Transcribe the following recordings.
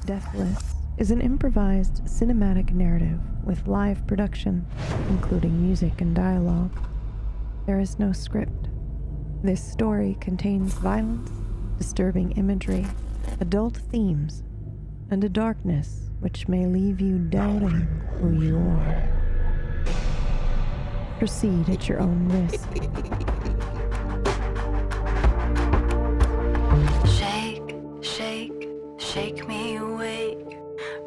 Deathless is an improvised cinematic narrative with live production, including music and dialogue. There is no script. This story contains violence, disturbing imagery, adult themes, and a darkness which may leave you doubting who you are. Proceed at your own risk. Shake, shake, shake me awake.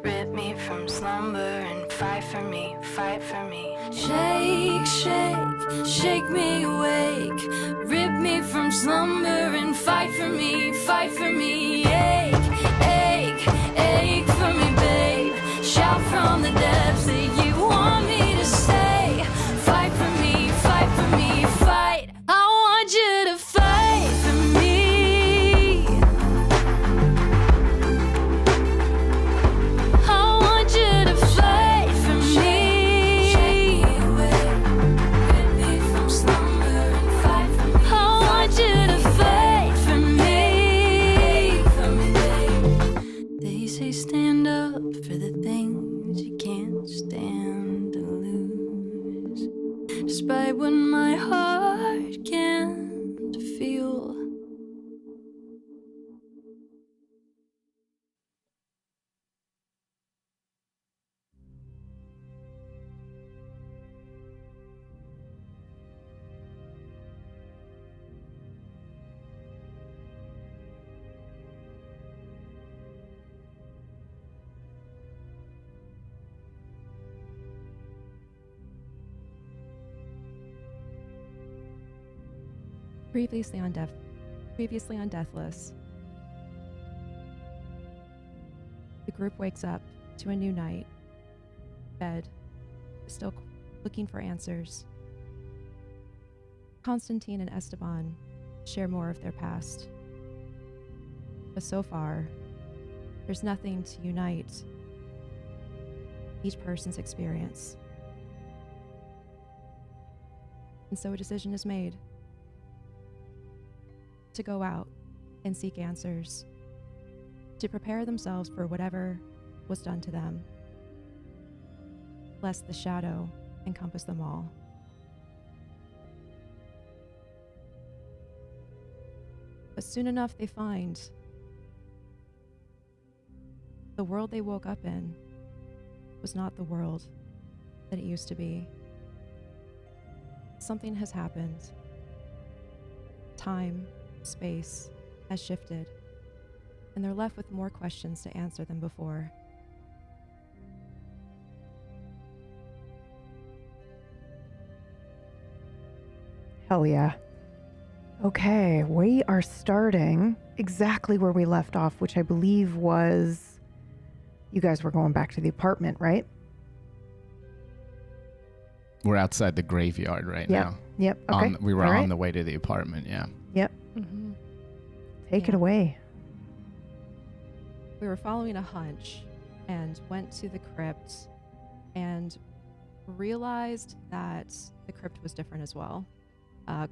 Rip me from slumber and fight for me, fight for me. Shake, shake, shake me awake. Rip me from slumber and fight for me, fight for me. Ache, ache, ache for me, babe. Shout from the depths that you want me to stay. Fight for me, fight for me, fight. I want you to fight for me. I want you to fight for me. Shake me away, rip me from slumber and fight for me. I want you to fight for me. For me, babe. They say stand up for the things you can't stand to lose. Despite what my heart can't feel. Previously on Deathless. The group wakes up to a new night. Bed, still looking for answers. Constantine and Esteban share more of their past. But so far, there's nothing to unite each person's experience. And so a decision is made to go out and seek answers, to prepare themselves for whatever was done to them, lest the shadow encompass them all. But soon enough they find the world they woke up in was not the world that it used to be. Something has happened. Time, space has shifted, and they're left with more questions to answer than before. Hell yeah. Okay, we are starting exactly where we left off, which I believe was... You guys were going back to the apartment, right? We're outside the graveyard right now. Yep, okay. We were All right. on the way to the apartment, yeah. Yep. Mm-hmm. Take it away. We were following a hunch and went to the crypt and realized that the crypt was different as well.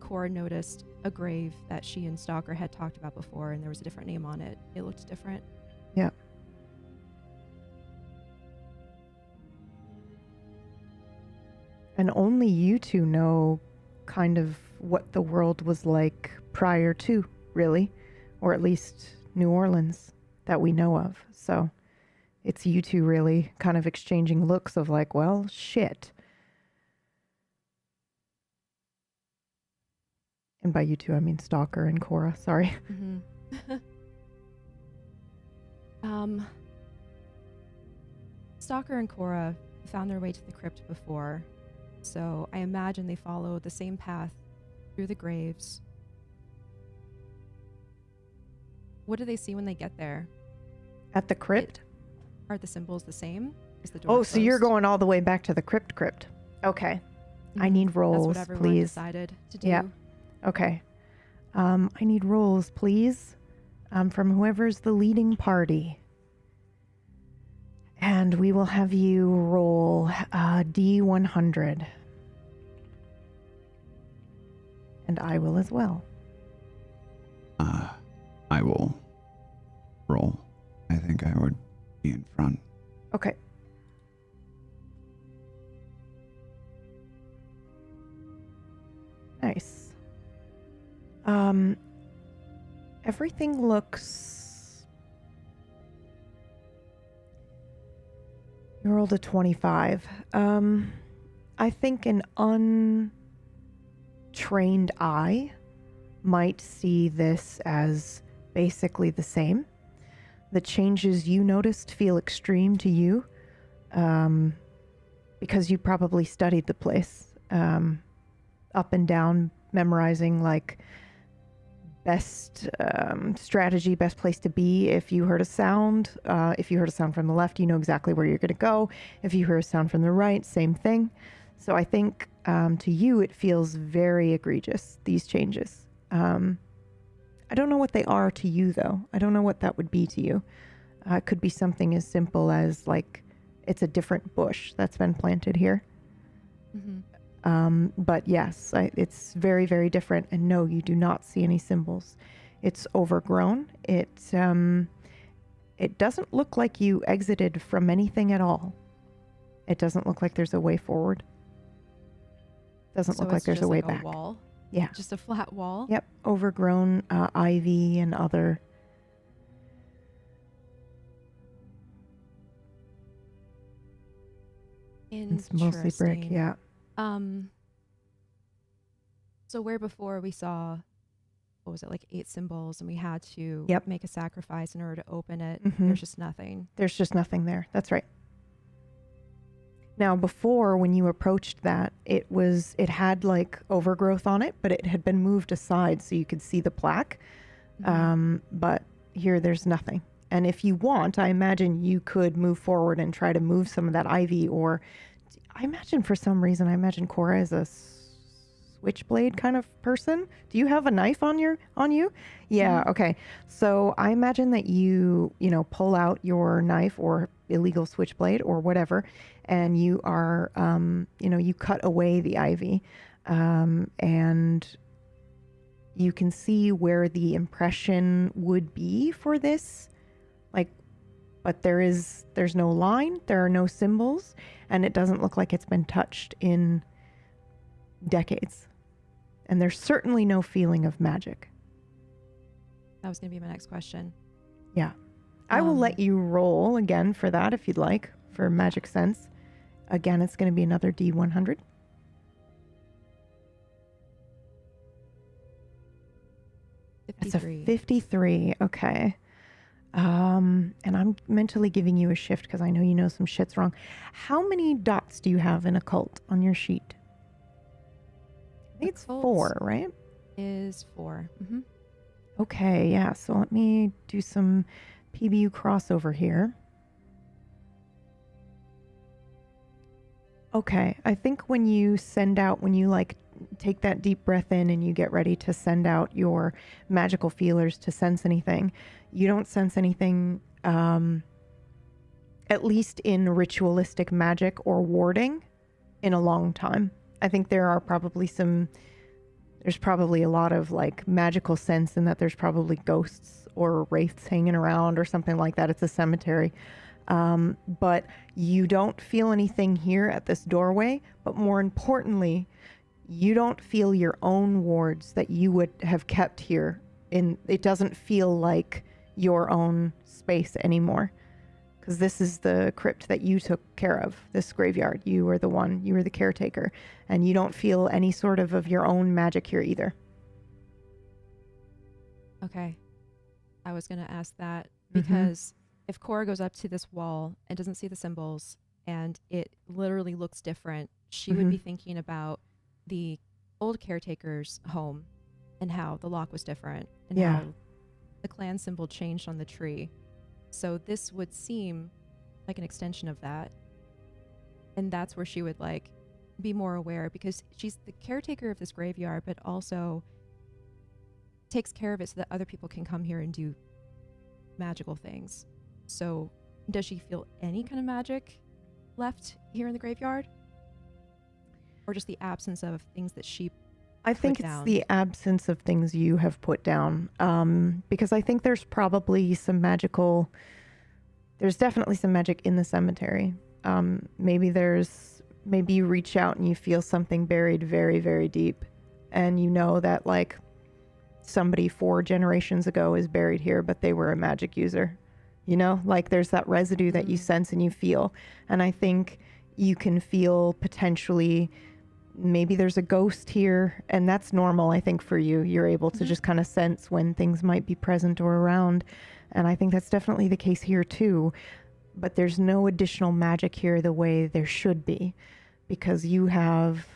Cora noticed a grave that she and Stalker had talked about before, and there was a different name on it. It looked different. Yep. And only you two know kind of what the world was like prior to, really, or at least New Orleans that we know of. So it's you two really kind of exchanging looks of like, well, shit. And by you two, I mean Stalker and Cora, sorry. Mm-hmm. Stalker and Cora found their way to the crypt before, so I imagine they followed the same path through the graves. What do they see when they get there? At the crypt? Are the symbols the same? Is the door Oh, so you're closed? going all the way back to the crypt. Okay. I need rolls, That's what everyone please. decided to do. Yeah. Okay. I need rolls, please, from whoever's the leading party. And we will have you roll D100. And I will as well. I will roll. I think I would front. Okay. Nice. Everything looks... You rolled a 25. I think an untrained eye might see this as basically the same. The changes you noticed feel extreme to you, because you probably studied the place, up and down, memorizing like best strategy, best place to be. If you heard a sound, from the left, you know exactly where you're going to go. If you hear a sound from the right, same thing. So I think to you, it feels very egregious, these changes. I don't know what they are to you, though. I don't know what that would be to you. It could be something as simple as like it's a different bush that's been planted here. Mm-hmm. But yes, it's very, very different. And no, you do not see any symbols. It's overgrown. It doesn't look like you exited from anything at all. It doesn't look like there's a way forward. Doesn't look like there's a way back. A wall? Yeah. Just a flat wall? Yep. Overgrown ivy and other. It's mostly brick. Yeah. So where before we saw, what was it, like 8 symbols, and we had to make a sacrifice in order to open it, there's just nothing. There's just nothing there. That's right. Now, before, when you approached that, it had like overgrowth on it, but it had been moved aside so you could see the plaque. But here, there's nothing. And if you want, I imagine you could move forward and try to move some of that ivy, or I imagine for some reason, Cora is a switchblade kind of person. Do you have a knife on you? Yeah. Okay. So I imagine that you pull out your knife or illegal switchblade or whatever, and you are, you cut away the ivy, and you can see where the impression would be for this, but there's no line, there are no symbols, and it doesn't look like it's been touched in decades. And there's certainly no feeling of magic. That was going to be my next question. Yeah. I will let you roll again for that if you'd like, for magic sense. Again, it's going to be another D100. It's a 53. Okay. And I'm mentally giving you a shift because I know you know some shit's wrong. How many dots do you have in Occult on your sheet? I think it's 4, right? Is 4. Mm-hmm. Okay, yeah. So let me do some PBU crossover here. Okay, I think when you take that deep breath in and you get ready to send out your magical feelers to sense anything, you don't sense anything, at least in ritualistic magic or warding, in a long time. I think there's probably a lot of like magical sense in that there's probably ghosts or wraiths hanging around or something like that. It's a cemetery. But you don't feel anything here at this doorway, but more importantly, you don't feel your own wards that you would have kept here. It doesn't feel like your own space anymore, because this is the crypt that you took care of, this graveyard. You were the caretaker, and you don't feel any sort of your own magic here either. Okay. I was going to ask that because if Cora goes up to this wall and doesn't see the symbols and it literally looks different, she would be thinking about the old caretaker's home and how the lock was different and how the clan symbol changed on the tree. So this would seem like an extension of that. And that's where she would be more aware, because she's the caretaker of this graveyard, but also takes care of it so that other people can come here and do magical things. So does she feel any kind of magic left here in the graveyard? Or just the absence of things that she I think it's the absence of things you have put down, because I think there's probably some magical there's definitely some magic in the cemetery. Maybe you reach out and you feel something buried very, very deep, and you know that like somebody 4 generations ago is buried here, but they were a magic user. You know, like there's that residue that you sense and you feel. And I think you can feel potentially maybe there's a ghost here, and that's normal. I think for you, you're able to just kind of sense when things might be present or around. And I think that's definitely the case here too. But there's no additional magic here the way there should be, because you have,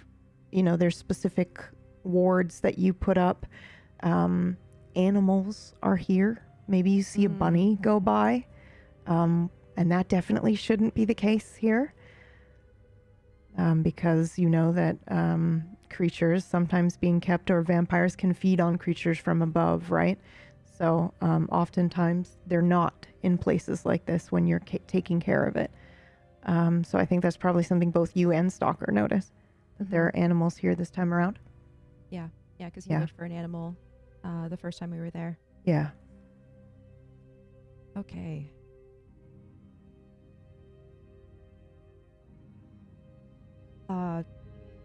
you know, there's specific wards that you put up. Animals are here. Maybe you see a bunny go by, and that definitely shouldn't be the case here, because you know that creatures sometimes being kept, or vampires can feed on creatures from above, right? So oftentimes they're not in places like this when you're taking care of it. So I think that's probably something both you and Stalker notice, that there are animals here this time around. Yeah, because you looked for an animal the first time we were there. Yeah. Okay.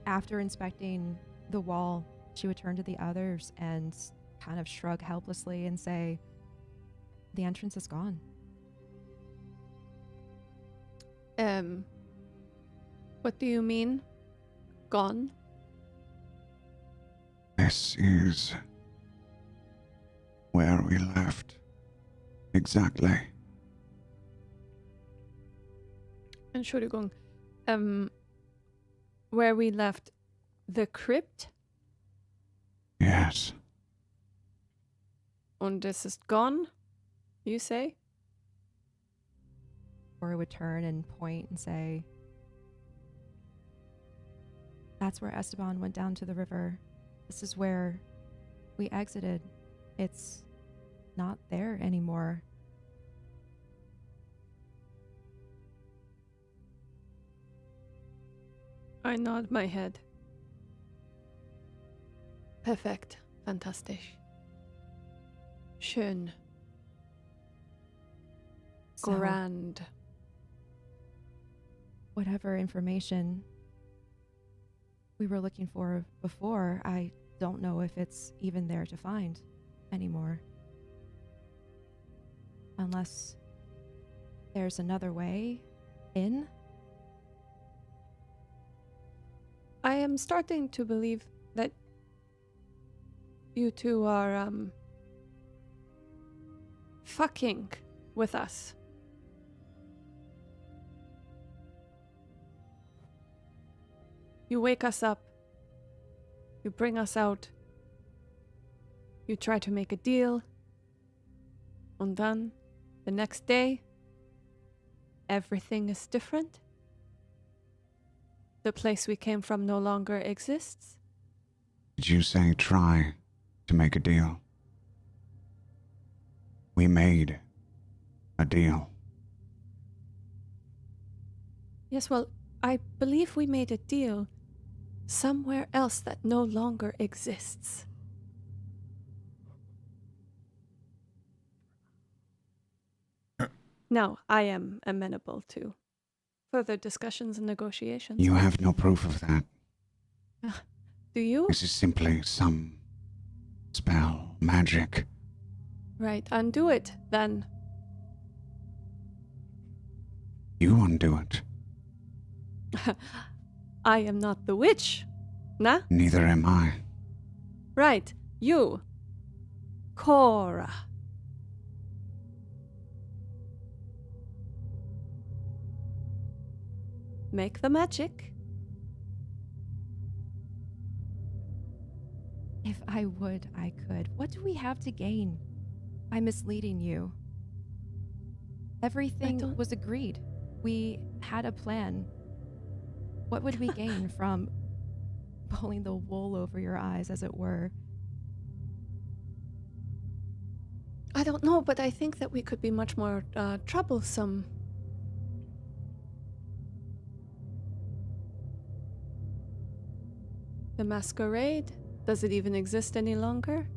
After inspecting the wall, she would turn to the others and kind of shrug helplessly and say, "The entrance is gone." What do you mean? Gone? This is where we left. Exactly. Entschuldigung. Where we left the crypt? Yes. Und es ist gone, you say? Cora would turn and point and say, "That's where Esteban went down to the river. This is where we exited. It's not there anymore." I nod my head. Perfekt. Fantastisch. Schön. So, Grand. whatever information we were looking for before, I don't know if it's even there to find anymore. Unless there's another way in. I am starting to believe that you two are, fucking with us. You wake us up. You bring us out. You try to make a deal. And then, the next day, everything is different. The place we came from no longer exists. Did you say try to make a deal? We made a deal. Yes, well, I believe we made a deal somewhere else that no longer exists. Now, I am amenable to further discussions and negotiations. You have no proof of that. Do you? This is simply some spell, magic. Right, undo it, then. You undo it. I am not the witch, nah? Neither am I. Right, you. Cora. Make the magic. If I would, I could. What do we have to gain by misleading you? Everything was agreed. We had a plan. What would we gain from pulling the wool over your eyes, as it were? I don't know, but I think that we could be much more troublesome. The Masquerade? Does it even exist any longer?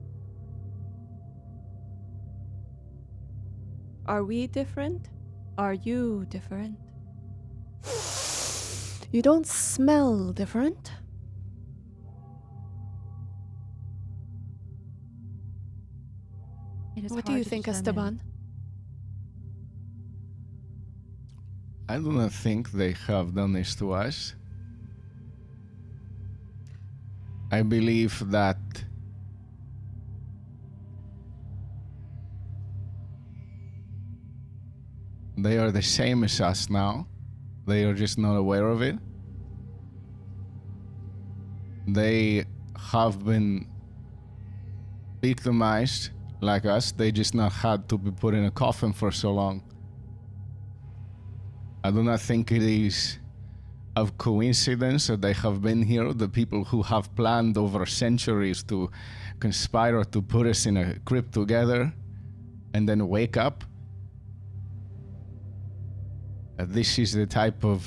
Are we different? Are you different? You don't smell different. It is What do hard you to think, determine. Esteban? I do not think they have done this to us. I believe that they are the same as us now. They are just not aware of it. They have been victimized like us. They just not had to be put in a coffin for so long. I do not think it is of coincidence that they have been here, the people who have planned over centuries to conspire to put us in a crypt together and then wake up. This is the type of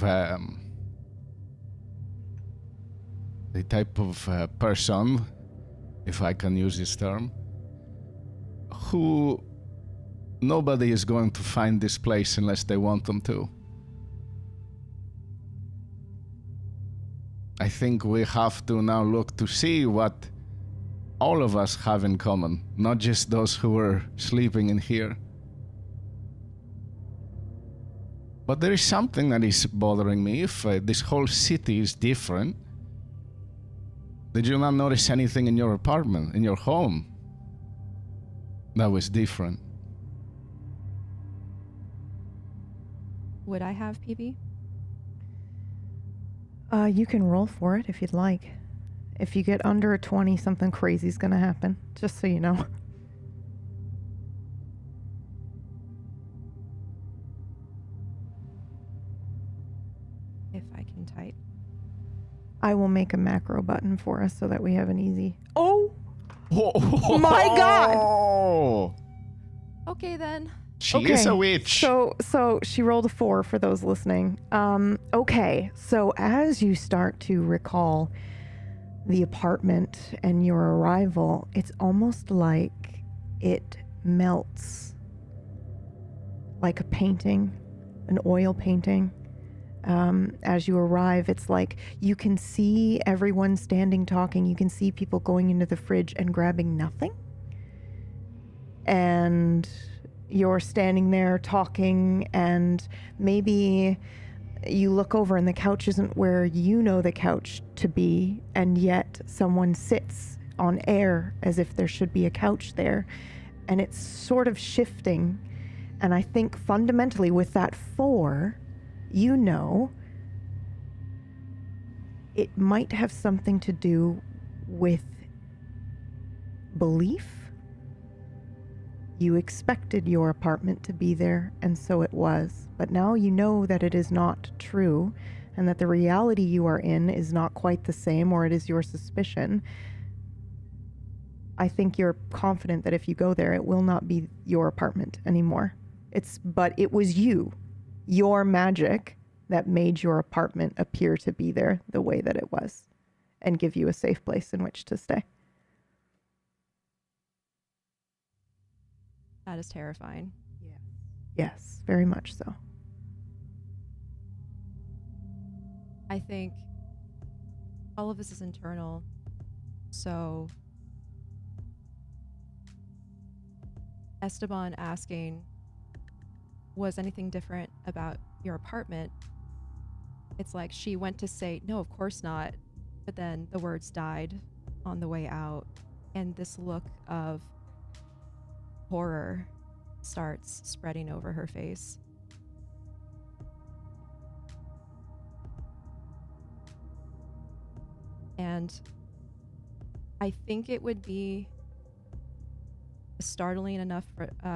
person, if I can use this term, who nobody is going to find this place unless they want them to. I think we have to now look to see what all of us have in common, not just those who were sleeping in here. But there is something that is bothering me. If this whole city is different, did you not notice anything in your apartment, in your home, that was different? Would I have PB? You can roll for it if you'd like. If you get under a 20, something crazy is going to happen, just so you know. If I can type. I will make a macro button for us so that we have an easy... Oh! Whoa. My God! Okay then. She is a witch. So she rolled a 4 for those listening. Okay, so as you start to recall the apartment and your arrival, it's almost like it melts. Like a painting, an oil painting. As you arrive, it's like you can see everyone standing talking. You can see people going into the fridge and grabbing nothing. And you're standing there talking, and maybe you look over and the couch isn't where you know the couch to be, and yet someone sits on air as if there should be a couch there, and it's sort of shifting. And I think fundamentally with that 4, you know it might have something to do with belief. You expected your apartment to be there, and so it was. But now you know that it is not true, and that the reality you are in is not quite the same, or it is your suspicion. I think you're confident that if you go there, it will not be your apartment anymore. But it was you, your magic, that made your apartment appear to be there the way that it was, and give you a safe place in which to stay. That is terrifying. Yes, very much so. I think all of this is internal. So Esteban asking, was anything different about your apartment? It's like she went to say, no, of course not. But then the words died on the way out. And this look of horror starts spreading over her face. And I think it would be a startling enough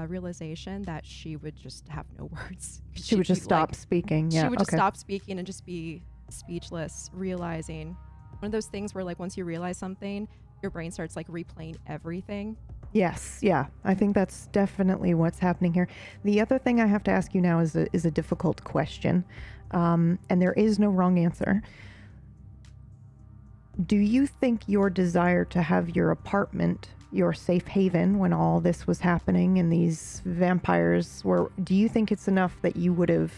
realization that she would just have no words. She would just stop speaking. Yeah, she would just stop speaking and just be speechless, realizing one of those things where, like, once you realize something, your brain starts like replaying everything. Yes, yeah. I think that's definitely what's happening here. The other thing I have to ask you now is a difficult question, and there is no wrong answer. Do you think your desire to have your apartment, your safe haven when all this was happening and these vampires were, do you think it's enough that you would have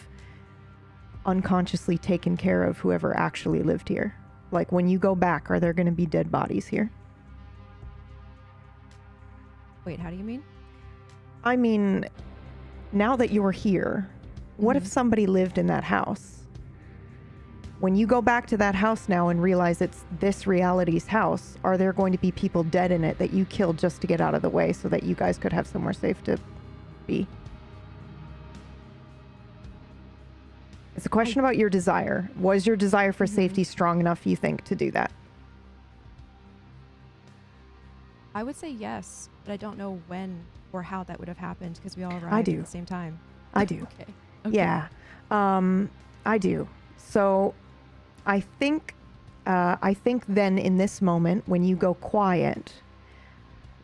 unconsciously taken care of whoever actually lived here? Like when you go back, are there going to be dead bodies here? Wait, how do you mean? I mean, now that you're here, what if somebody lived in that house? When you go back to that house now and realize it's this reality's house, are there going to be people dead in it that you killed just to get out of the way so that you guys could have somewhere safe to be? It's a question about your desire. Was your desire for safety strong enough, you think, to do that? I would say yes, but I don't know when or how that would have happened because we all arrived I do. at the same time. I do. Okay. Yeah. I do. So I think then in this moment, when you go quiet,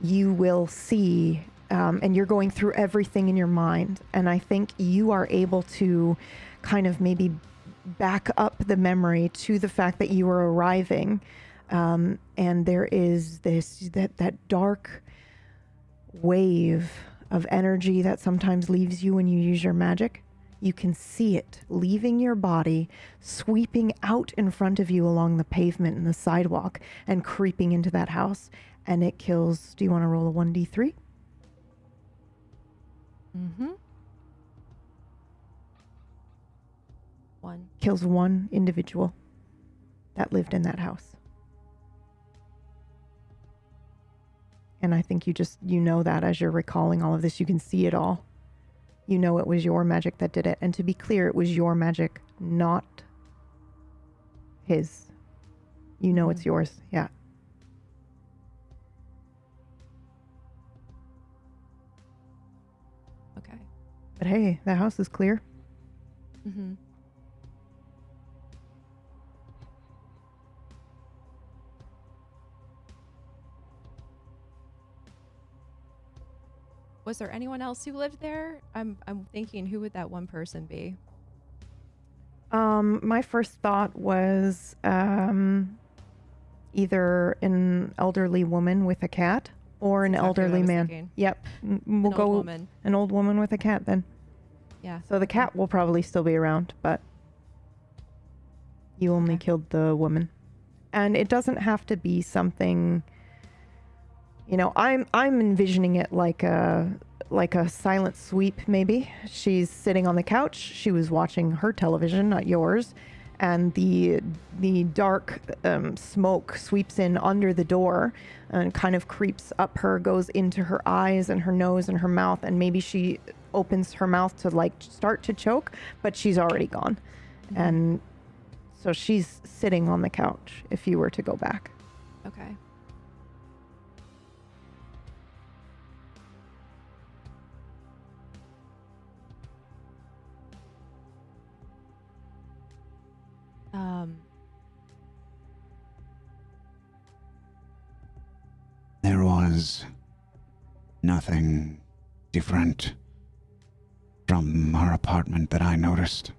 you will see, and you're going through everything in your mind. And I think you are able to kind of maybe back up the memory to the fact that you were arriving. And there is that dark wave of energy that sometimes leaves you when you use your magic. You can see it leaving your body, sweeping out in front of you along the pavement and the sidewalk and creeping into that house. And it kills, do you want to roll a 1d3? Mm-hmm. 1. Kills one individual that lived in that house. And I think you know that as you're recalling all of this, you can see it all. You know it was your magic that did it. And to be clear, it was your magic, not his. You know it's yours. Yeah. Okay. But hey, the house is clear. Mm-hmm. Was there anyone else who lived there? I'm thinking, who would that one person be? My first thought was either an elderly woman with a cat or an That's exactly what I elderly was man. thinking. Yep. We'll An go old woman. an old woman with a cat then. Yeah. So the cat will probably still be around, but you only killed the woman. And it doesn't have to be something, you know, I'm envisioning it like a silent sweep maybe. She's sitting on the couch, she was watching her television, not yours, and the dark smoke sweeps in under the door and kind of creeps up her, goes into her eyes and her nose and her mouth, and maybe she opens her mouth to like start to choke, but she's already gone. And so she's sitting on the couch if you were to go back. Okay. There was nothing different from our apartment that I noticed.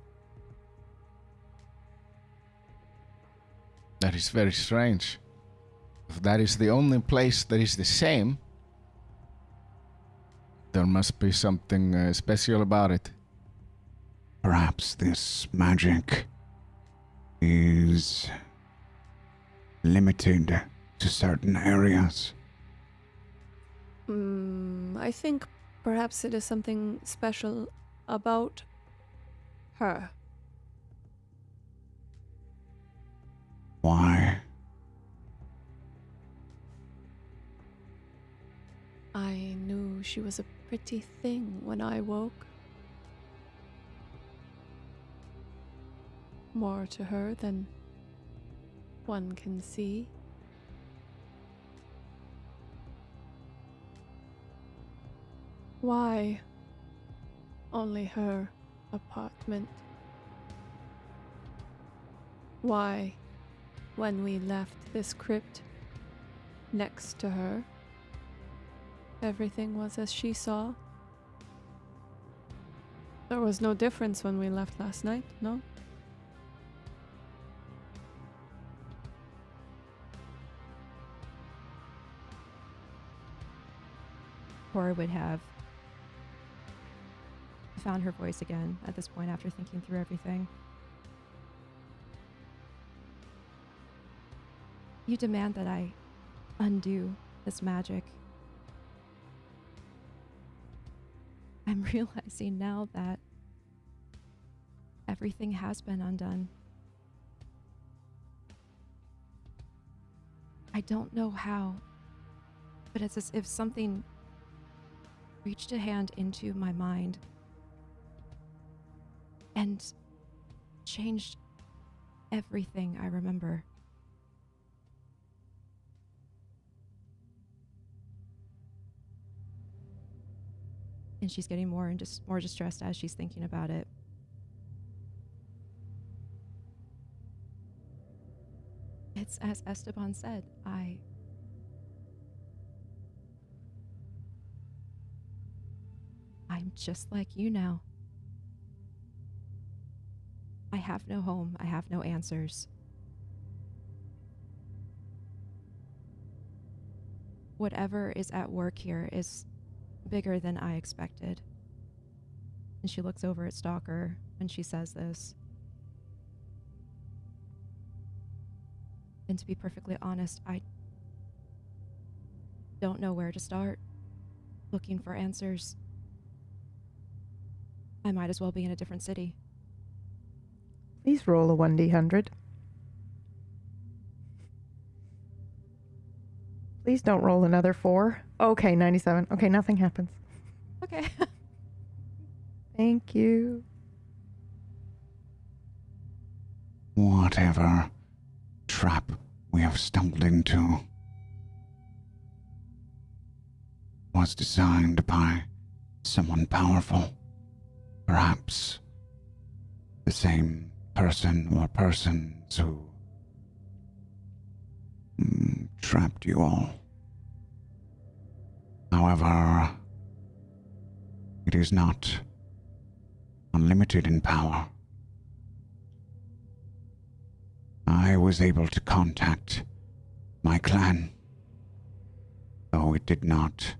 That is very strange. If that is the only place that is the same, there must be something special about it. Perhaps this magic is limited to certain areas. I think perhaps it is something special about her. Why? I knew she was a pretty thing when I woke. More to her than one can see. Why only her apartment? Why, when we left this crypt next to her, everything was as she saw? There was no difference when we left last night, no? Cora would have found her voice again at this point after thinking through everything. You demand that I undo this magic. I'm realizing now that everything has been undone. I don't know how, but it's as if something reached a hand into my mind and changed everything I remember. And she's getting more and just more distressed as she's thinking about it. It's as Esteban said, I'm just like you now. I have no home. I have no answers. Whatever is at work here is bigger than I expected. And she looks over at Stalker when she says this. And to be perfectly honest, I don't know where to start looking for answers. I might as well be in a different city. Please roll a 1d100. Please don't roll another 4. Okay, 97. Okay, nothing happens. Okay. Thank you. Whatever trap we have stumbled into was designed by someone powerful. Perhaps the same person or persons who trapped you all. However, it is not unlimited in power. I was able to contact my clan, though it did not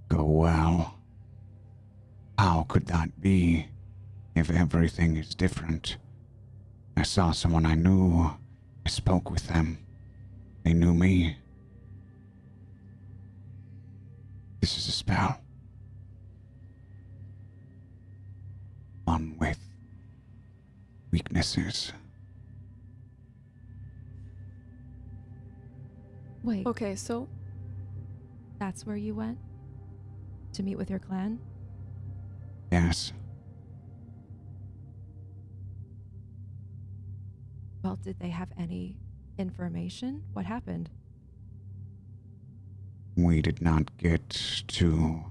go well. How could that be if everything is different? I saw someone I knew. I spoke with them. They knew me. This is a spell. One with weaknesses. Wait, Okay, so that's where you went? To meet with your clan? Yes. Well, did they have any information? What happened? We did not get to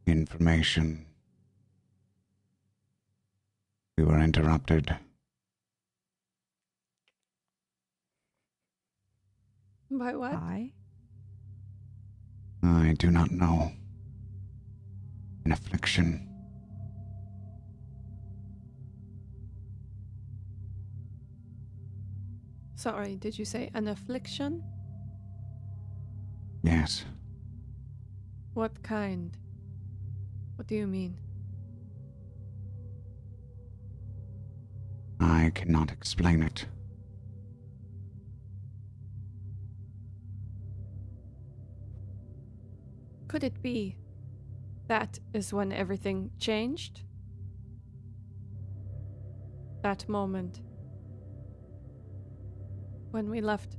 information. We were interrupted. by what? I do not know. An affliction. Sorry, did you say an affliction? Yes. What kind? What do you mean? I cannot explain it. Could it be that is when everything changed? That moment. When we left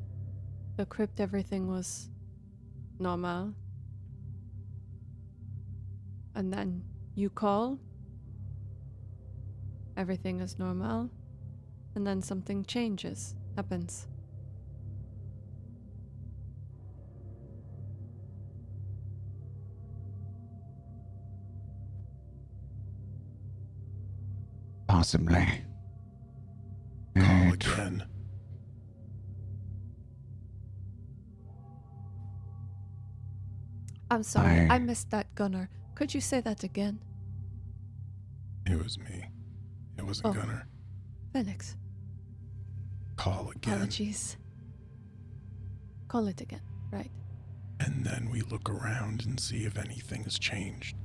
the crypt, everything was normal. And then you call. Everything is normal. And then something changes, happens. Possibly. Call again. I'm sorry, I I missed that, Gunnar. Could you say that again? It was me. It wasn't Oh. Gunnar. Felix, Call again. apologies. Call it again, right? and then we look around and see if anything has changed.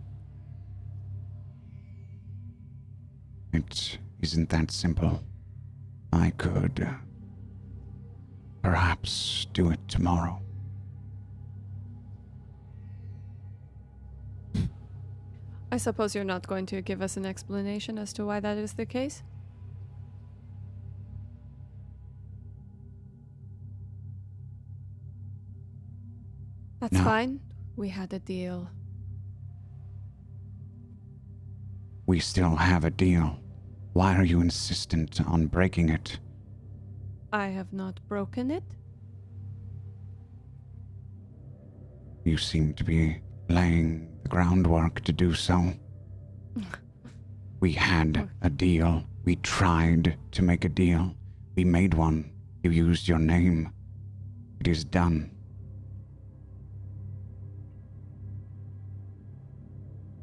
It isn't that simple. I could perhaps do it tomorrow. I suppose you're not going to give us an explanation as to why that is the case? That's No. fine. We had a deal. We still have a deal. Why are you insistent on breaking it? I have not broken it. You seem to be laying the groundwork to do so. We had a deal. We tried to make a deal. We made one. You used your name. It is done.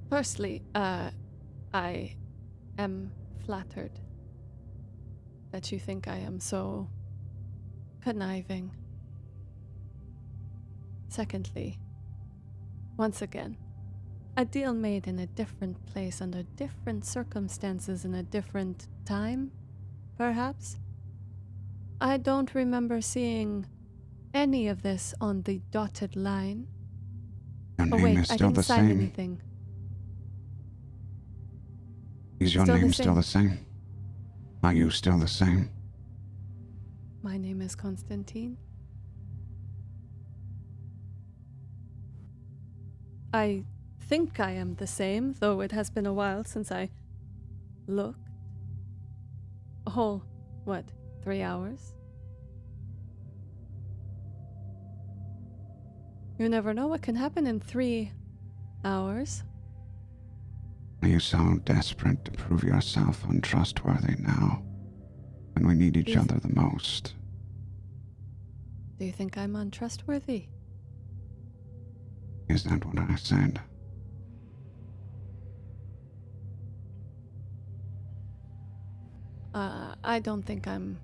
Firstly, I am flattered that you think I am so conniving. Secondly, once again, a deal made in a different place under different circumstances in a different time, perhaps? I don't remember seeing any of this on the dotted line. Your Oh name wait, is I still didn't the sign same. anything. Is your Still the name still same. the same? Are you still the same? My name is Constantine. I think I am the same, though it has been a while since I looked. A whole, 3 hours? You never know what can happen in 3 hours. Are you so desperate to prove yourself untrustworthy now, when we need each Is- other the most? Do you think I'm untrustworthy? Is that what I said? I don't think I'm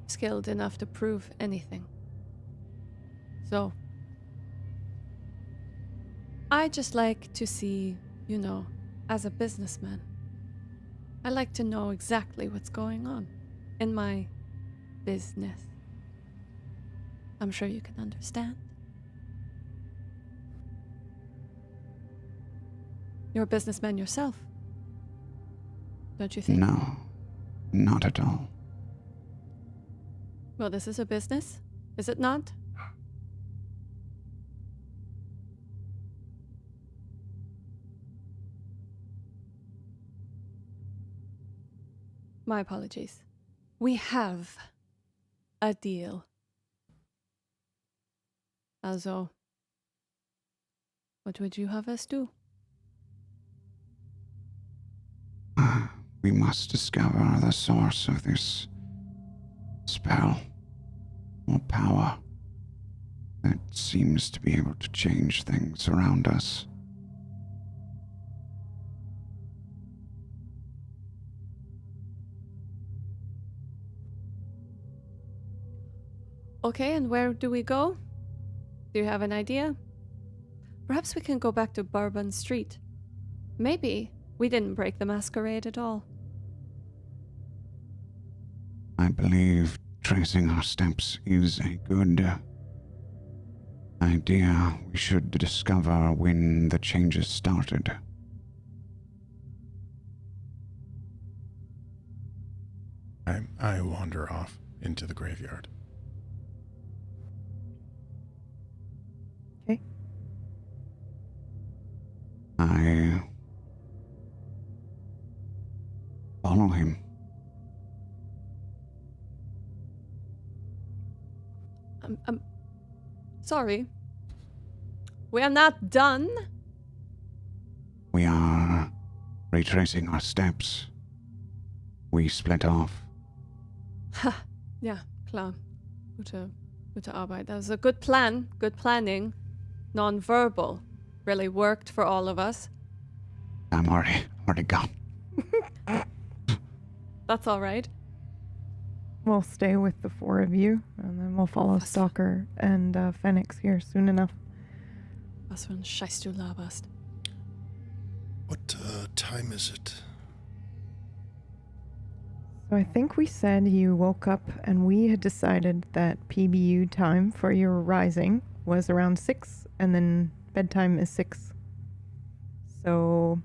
skilled enough to prove anything. So, I just like to see, as a businessman, I like to know exactly what's going on in my business. I'm sure you can understand. You're a businessman yourself, don't you think? No, not at all. Well, this is a business, is it not? My apologies. We have a deal. Also, what would you have us do? We must discover the source of this spell or power that seems to be able to change things around us. Okay, and where do we go? Do you have an idea? Perhaps we can go back to Bourbon Street. Maybe we didn't break the Masquerade at all. I believe tracing our steps is a good idea. We should discover when the changes started. I wander off into the graveyard. Okay. I follow him. I'm sorry. We are not done. We are retracing our steps. We split off. Ja, klar. Gute Arbeit. That was a good plan. Good planning. Non-verbal. Really worked for all of us. I'm already gone. That's all right. We'll stay with the four of you, and then we'll follow Was- Stalker and Phoenix here soon enough. Was für ein Scheiß du laberst. What time is it? So I think we said you woke up and we had decided that PBU time for your rising was around 6, and then bedtime is 6. So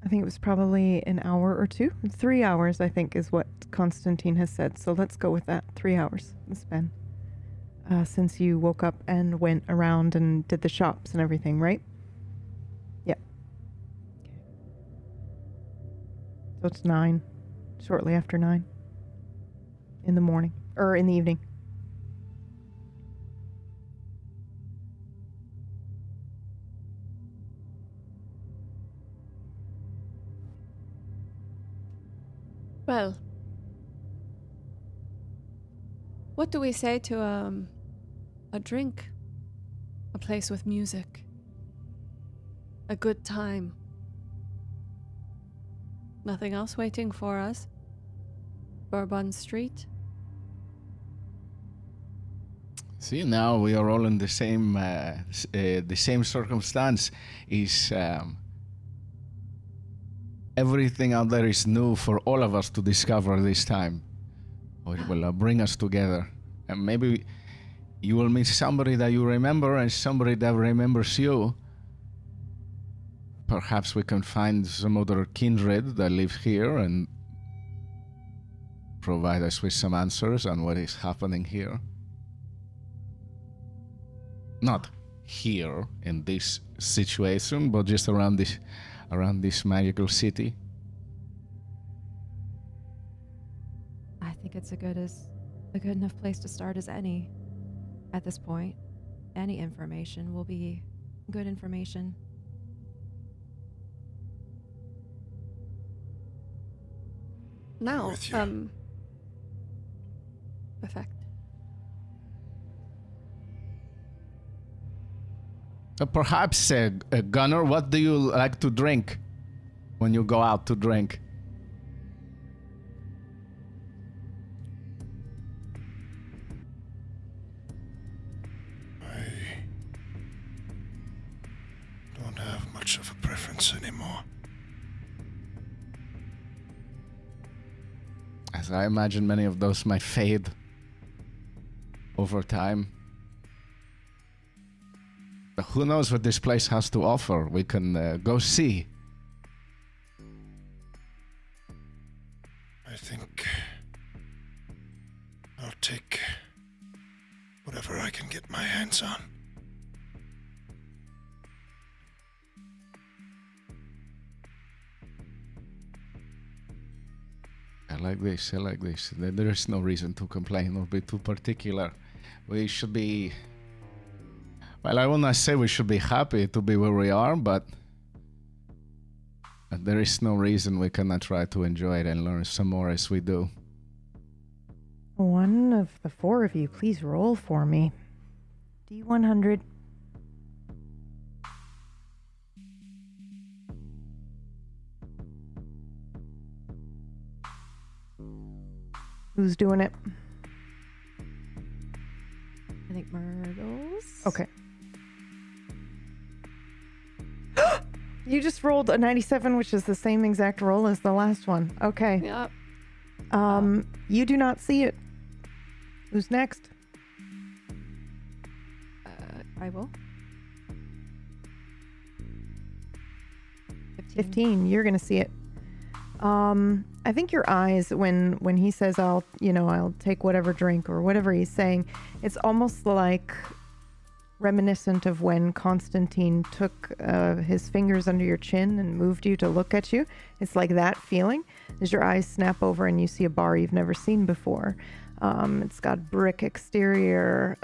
I think it was probably an hour or 2. 3 hours, I think, is what Constantine has said. So let's go with that. 3 hours it's been. Since you woke up and went around and did the shops and everything, right? Yep. Okay. So it's 9. Shortly after 9 in the morning or in the evening. Well, what do we say to a drink? A place with music. A good time. Nothing else waiting for us? Bourbon Street? See, now we are all in the same circumstance. Is everything out there is new for all of us to discover this time. It will bring us together, and maybe you will meet somebody that you remember and somebody that remembers you. Perhaps we can find some other kindred that live here and provide us with some answers on what is happening here. Not here in this situation, but just around this magical city. I think it's a good enough place to start as any. At this point, any information will be good information. Now, With you. Perfect. Perhaps, Gunnar, what do you like to drink when you go out to drink? I don't have much of a preference anymore. As I imagine many of those might fade over time. But who knows what this place has to offer? We can go see. I think I'll take whatever I can get my hands on. I like this. There is no reason to complain or be too particular. We should be... Well, I will not say we should be happy to be where we are, but there is no reason we cannot try to enjoy it and learn some more as we do. One of the four of you, please roll for me. D100. Who's doing it? I think Myrtles. Okay. You just rolled a 97, which is the same exact roll as the last one. Okay. Yeah. You do not see it. Who's next? I will. 15. You're gonna see it. I think your eyes, when he says I'll take whatever drink or whatever he's saying, it's almost like reminiscent of when Constantine took his fingers under your chin and moved you to look at you. It's like that feeling as your eyes snap over and you see a bar you've never seen before. It's got brick exterior.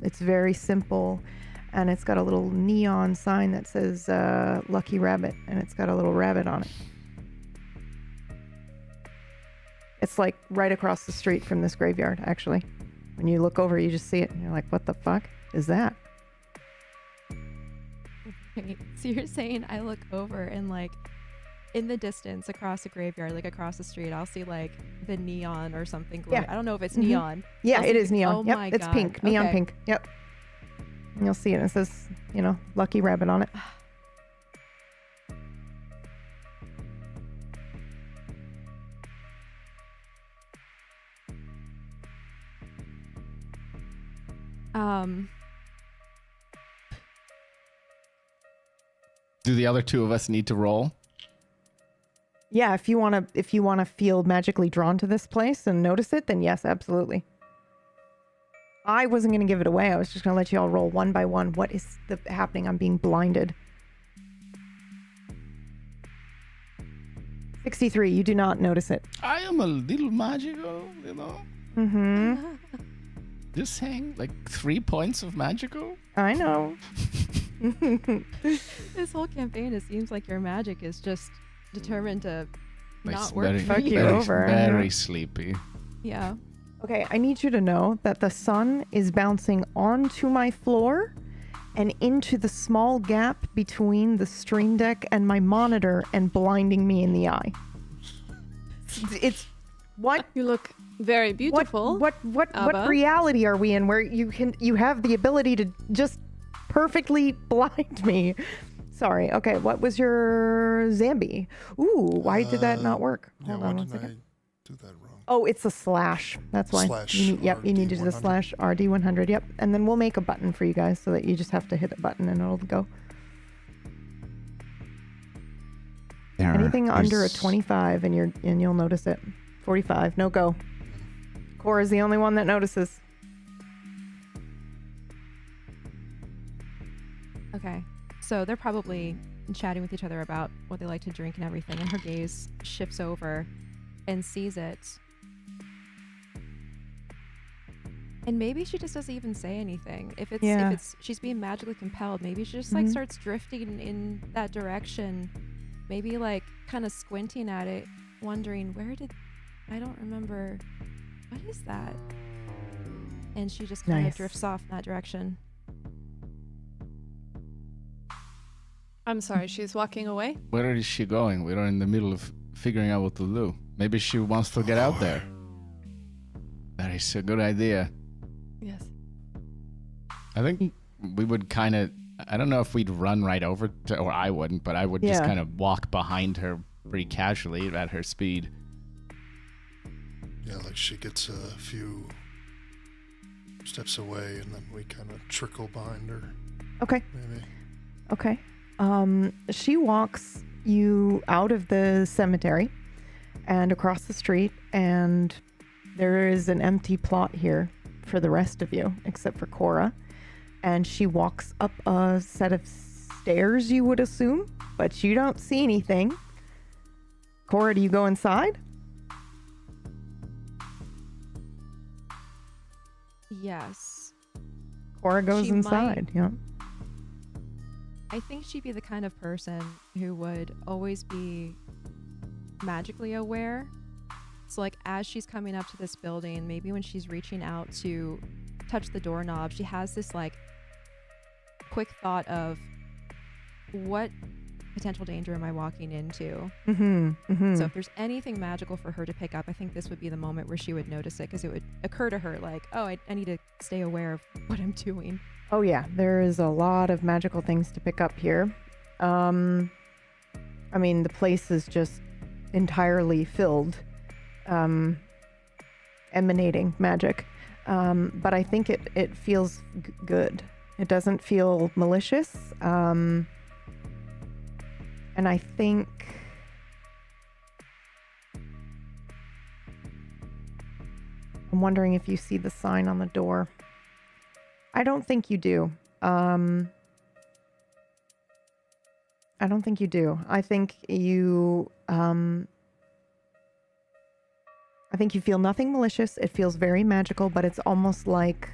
It's very simple, and it's got a little neon sign that says Lucky Rabbit, and it's got a little rabbit on it. It's like right across the street from this graveyard, actually. When you look over, you just see it, and you're like, what the fuck is that? Wait, so you're saying I look over and like in the distance across the graveyard, like across the street, I'll see like the neon or something glowing. Yeah. I don't know if it's Mhm. neon. Yeah, I'll it see- is neon. Oh Yep, my it's God. pink. Neon Okay. pink. Yep. And you'll see it. It says, Lucky Rabbit on it. Do the other two of us need to roll? Yeah, if you wanna feel magically drawn to this place and notice it, then yes, absolutely. I wasn't gonna give it away. I was just gonna let you all roll one by one. What is happening? I'm being blinded. 63. You do not notice it. I am a little magical, Mm-hmm. Just saying, like 3 points of magical. I know. This whole campaign, it seems like your magic is just determined to Like, not work very, for Fuck you you. very, over. very sleepy. Yeah. Okay, I need you to know that the sun is bouncing onto my floor and into the small gap between the stream deck and my monitor and blinding me in the eye. It's what You look very beautiful. what Abba. reality are we in where you have the ability to just perfectly blind me? Sorry. Okay, what was your Zambi? Ooh, why did that not work? Yeah, Hold why on one didn't second. I do that wrong? Oh, it's a slash. That's why. Slash Yep, you need to do the RD100. slash RD100. Yep. And then we'll make a button for you guys so that you just have to hit a button and it'll go. There Anything under a is- 25 and you'll notice it. 45, no go. Cora's the only one that notices. Okay. So they're probably chatting with each other about what they like to drink and everything, and her gaze shifts over and sees it. And maybe she just doesn't even say anything. If it's she's being magically compelled, maybe she just like Mhm. starts drifting in that direction. Maybe like kind of squinting at it, wondering I don't remember, what is that? And she just kind Nice. of drifts off in that direction. I'm sorry, she's walking away. Where is she going? We're in the middle of figuring out what to do. Maybe she wants to get out there. That is a good idea. Yes. I think we would kind of, I don't know if we'd run right over to, or I wouldn't, but I would just Yeah. kind of walk behind her pretty casually at her speed. Yeah, like she gets a few steps away and then we kind of trickle behind her, Okay. maybe. Okay. She walks you out of the cemetery and across the street, and there is an empty plot here for the rest of you, except for Cora. And she walks up a set of stairs, you would assume, but you don't see anything. Cora, do you go inside? Yes. Cora goes She might. inside. Yeah. I think she'd be the kind of person who would always be magically aware. So like as she's coming up to this building, maybe when she's reaching out to touch the doorknob, she has this like quick thought of what potential danger am I walking into? Mm-hmm. Mm-hmm. So if there's anything magical for her to pick up, I think this would be the moment where she would notice it, because it would occur to her like, oh, I need to stay aware of what I'm doing. Oh yeah, there is a lot of magical things to pick up here. I mean, the place is just entirely filled, emanating magic. But I think it feels good. It doesn't feel malicious. And I think I'm wondering if you see the sign on the door. I don't think you do. I don't think you do. I think you feel nothing malicious. It feels very magical, but it's almost like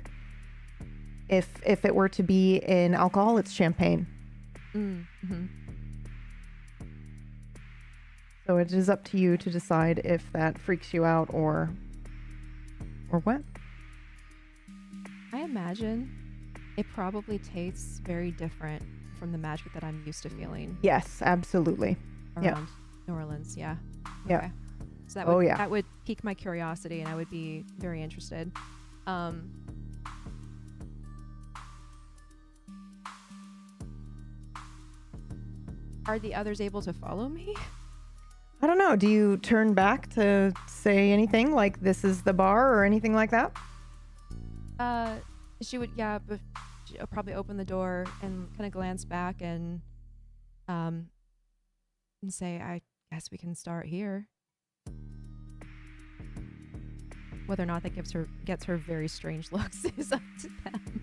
if it were to be in alcohol, it's champagne. Mm-hmm. So it is up to you to decide if that freaks you out or what. I imagine it probably tastes very different from the magic that I'm used to feeling Yes, absolutely. around. Yeah. New Orleans, yeah. Yeah. Okay. So that Oh, would, yeah. that would pique my curiosity, and I would be very interested. Are the others able to follow me? I don't know. Do you turn back to say anything like this is the bar or anything like that? She would, yeah, but she'll probably open the door and kind of glance back and say, I guess we can start here. Whether or not that gets her very strange looks is up to them.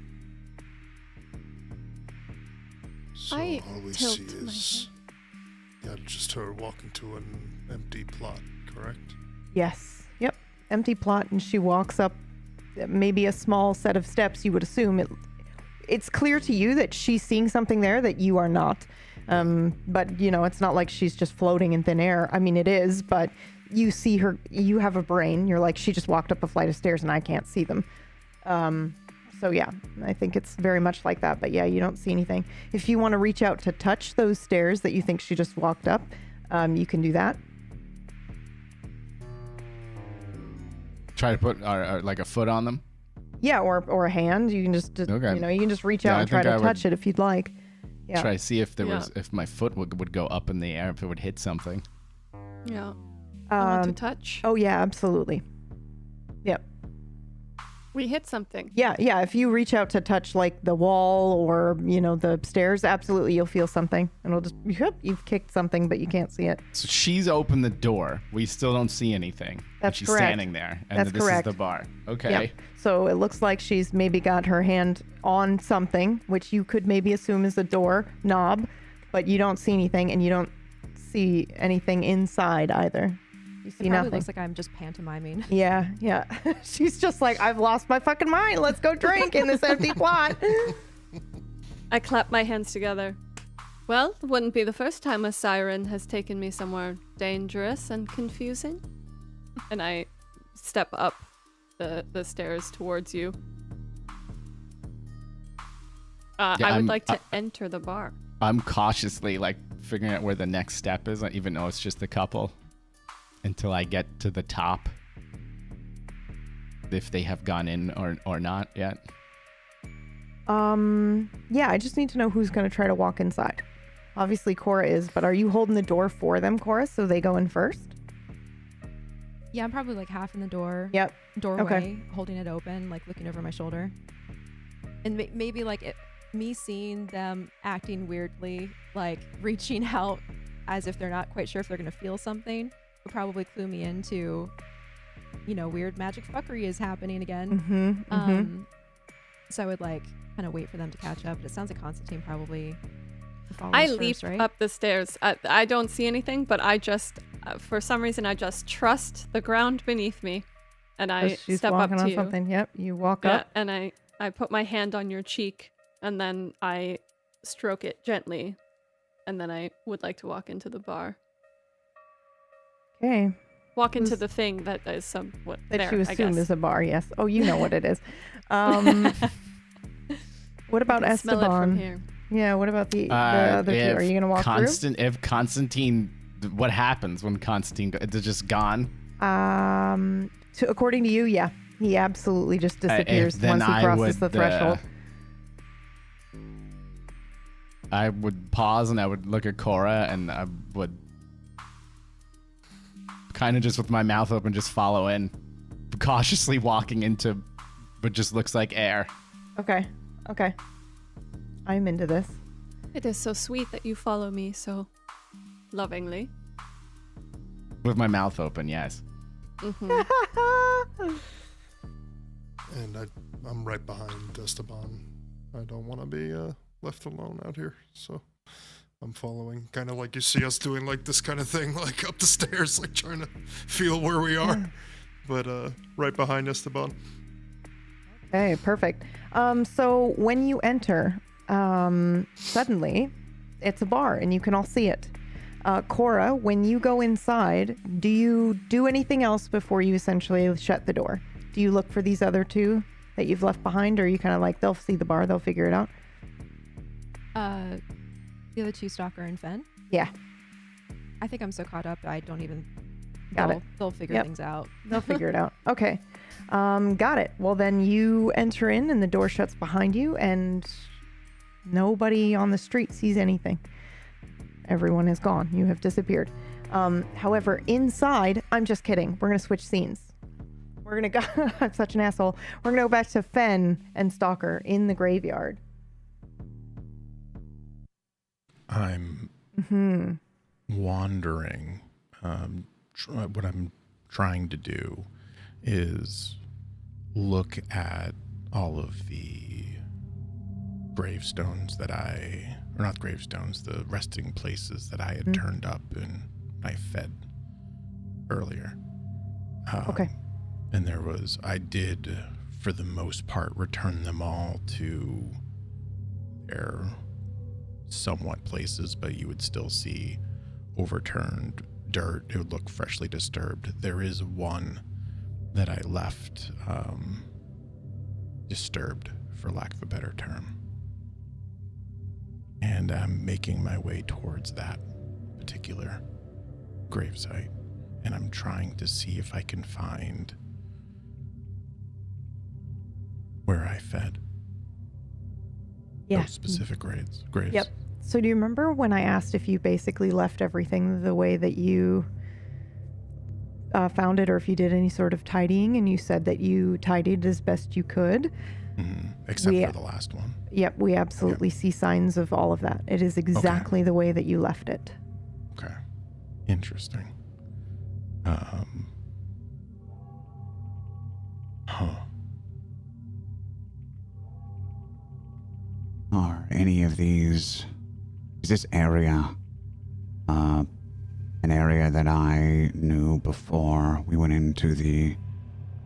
So I all we tilt see my is just her walking to an empty plot, correct? Yes. Yep. Empty plot, and she walks up maybe a small set of steps. You would assume it's clear to you that she's seeing something there that you are not. But you know, it's not like she's just floating in thin air. I mean, it is, but you see her. You have a brain. You're like, she just walked up a flight of stairs, and I can't see them. So yeah, I think it's very much like that. But yeah, you don't see anything. If you want to reach out to touch those stairs that you think she just walked up, you can do that. Try to put like a foot on them. Yeah, or a hand. You can just Okay. you know, you can just reach Yeah, out I and try think to I touch would it if you'd like. Yeah. Try to see if there Yeah. was if my foot would go up in the air, if it would hit something. Yeah. I want to Um, touch. oh yeah, absolutely. Yep. We hit something. Yeah, yeah. If you reach out to touch like the wall or, you know, the stairs, absolutely you'll feel something. And it'll just, yep, you've kicked something, but you can't see it. So she's opened the door. We still don't see anything. But That's she's correct. standing there, and That's this correct. is the bar. Okay. Yep. So it looks like she's maybe got her hand on something, which you could maybe assume is a door knob, but you don't see anything, and you don't see anything inside either. You see It probably nothing. looks like I'm just pantomiming. Yeah, yeah. She's just like, I've lost my fucking mind. Let's go drink in this empty plot. I clap my hands together. Well, it wouldn't be the first time a siren has taken me somewhere dangerous and confusing. And I step up the stairs towards you. Yeah, I would I'm- like to enter the bar. I'm cautiously like figuring out where the next step is, even though it's just a couple, until I get to the top. If they have gone in or not yet. Yeah, I just need to know who's going to try to walk inside. Obviously Cora is, but are you holding the door for them, Cora, so they go in first? Yeah, I'm probably like half in the Yep. doorway, Okay. holding it open, like looking over my shoulder. And maybe like me seeing them acting weirdly, like reaching out as if they're not quite sure if they're going to feel something, would probably clue me into, you know, weird magic fuckery is happening again. So I would like kind of wait for them to catch up. But it sounds like Constantine probably follows I first, leap right? up the stairs. I don't see anything, but I just, for some reason, I just trust the ground beneath me. And I She's step up walking to on you. something. Yep, you walk Yeah, up. and I put my hand on your cheek, and then I stroke it gently. And then I would like to walk into the bar. Okay. Walk into Who's- the thing that is somewhat That there, you I assume guess. is a bar, yes. Oh, you know what it is. What about I smell it from Esteban? here. Yeah, what about the other two? If Are you going to walk If Constantine, what happens when Constantine? It's just gone. through? According to you, yeah. He absolutely just disappears Then once he I crosses would, the threshold. I would pause and I would look at Cora and I would kind of just with my mouth open just follow in, cautiously walking into what just looks like air. Okay. I'm into this. It is so sweet that you follow me so lovingly. With my mouth open, yes. And I'm right behind Esteban. I don't want to be left alone out here, so I'm following. Kind of like you see us doing like this kind of thing, like up the stairs, like trying to feel where we are. But right behind Esteban. Okay, perfect. So when you enter, suddenly it's a bar and you can all see it. Cora, when you go inside, do you do anything else before you essentially shut the door? Do you look for these other two that you've left behind, or are you kind of like, they'll see the bar, they'll figure it out? The other two, Stalker and Fen. Yeah. I think I'm so caught up, I don't even. Got it. They'll figure Yep. things out. They'll figure it out. Okay. Got it. Well, then you enter in and the door shuts behind you and nobody on the street sees anything. Everyone is gone. You have disappeared. However, inside, I'm just kidding. We're going to switch scenes. We're going to go, I'm such an asshole. We're going to go back to Fen and Stalker in the graveyard. I'm wandering. What I'm trying to do is look at all of the gravestones or not gravestones, the resting places that I had turned up and I fed earlier. Okay. And I did, for the most part, return them all to their somewhat places, but you would still see overturned dirt. It would look freshly disturbed. There is one that I left disturbed, for lack of a better term. And I'm making my way towards that particular gravesite. And I'm trying to see if I can find where I fed. Yeah. Those specific graves. Yep. So do you remember when I asked if you basically left everything the way that you found it, or if you did any sort of tidying, and you said that you tidied as best you could? Except for the last one. Yep, we absolutely see signs of all of that. It is exactly the way that you left it. Okay. Interesting. Are any of these... Is this area an area that I knew before we went into the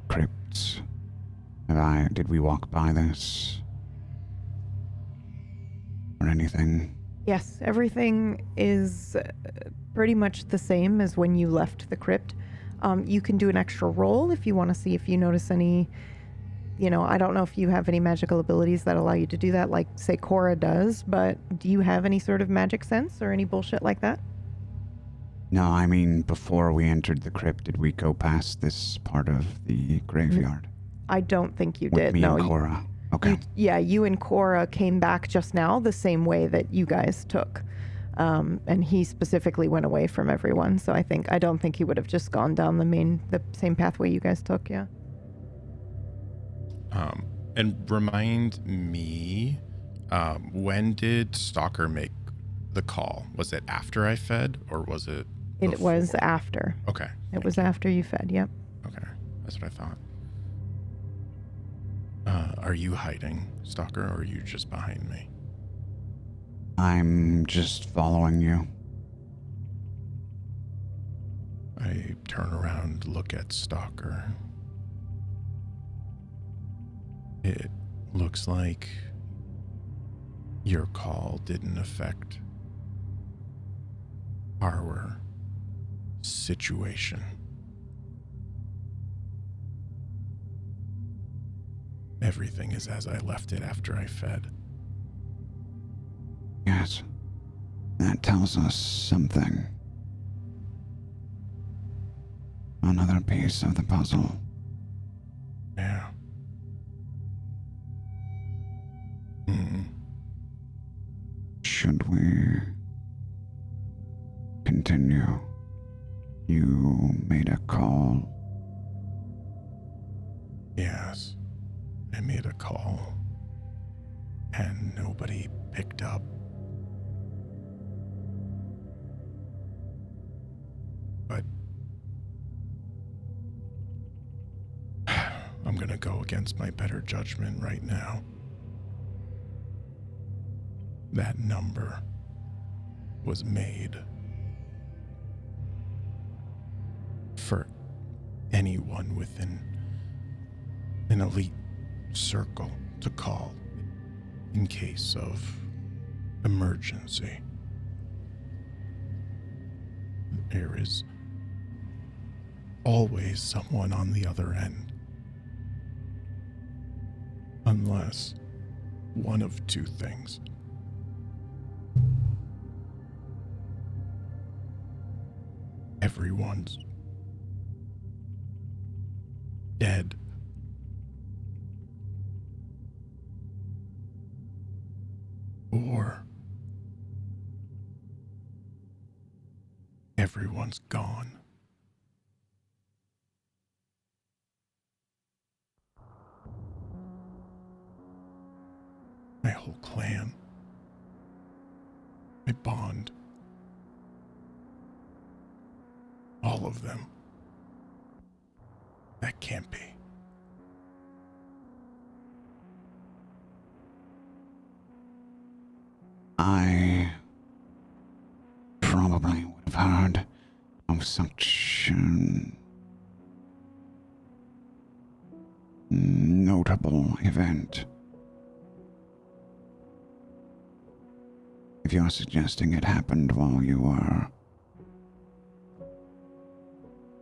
crypts? Did we walk by this? Or anything? Yes, everything is pretty much the same as when you left the crypt. You can do an extra roll if you want to see if you notice any, I don't know if you have any magical abilities that allow you to do that, like, say, Cora does, but do you have any sort of magic sense or any bullshit like that? No, I mean, before we entered the crypt, did we go past this part of the graveyard? I don't think you With did. me No, and Cora. Okay. you and Cora came back just now the same way that you guys took. And he specifically went away from everyone, so I don't think he would have just gone down the same pathway you guys took, yeah. And remind me, when did Stalker make the call? Was it after I fed, or was it It was before? after. Okay. It was after you fed, yep. Okay. That's what I thought. Are you hiding, Stalker, or are you just behind me? I'm just following you. I turn around, look at Stalker. It looks like your call didn't affect our situation. Everything is as I left it after I fed. Yes. That tells us something. Another piece of the puzzle. Yeah. Should we continue? You made a call. Yes. I made a call. And nobody picked up. But I'm gonna go against my better judgment right now. That number was made for anyone within an elite circle to call in case of emergency. There is always someone on the other end. Unless one of two things. Everyone's dead. Or everyone's gone. My whole clan. My bond. All of them. That can't be. I probably would have heard of such an notable event. If you're suggesting it happened while you were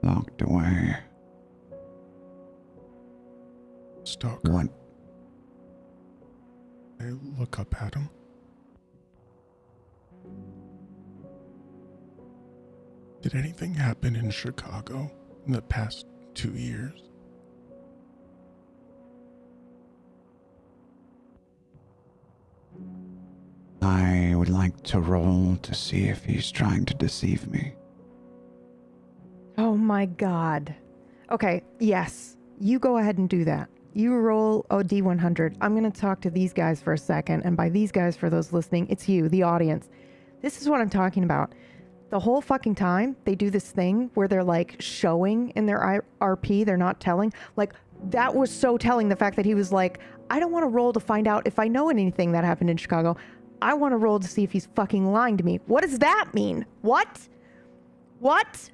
locked away, Stalker. what? I look up at him. Did anything happen in Chicago in the past 2 years? I would like to roll to see if he's trying to deceive me. Oh my god. Okay, yes. You go ahead and do that. You roll a D100. I'm going to talk to these guys for a second. And by these guys, for those listening, it's you, the audience. This is what I'm talking about. The whole fucking time, they do this thing where they're like showing in their RP, they're not telling. Like, that was so telling, the fact that he was like, I don't want to roll to find out if I know anything that happened in Chicago. I want to roll to see if he's fucking lying to me. What does that mean? What? What?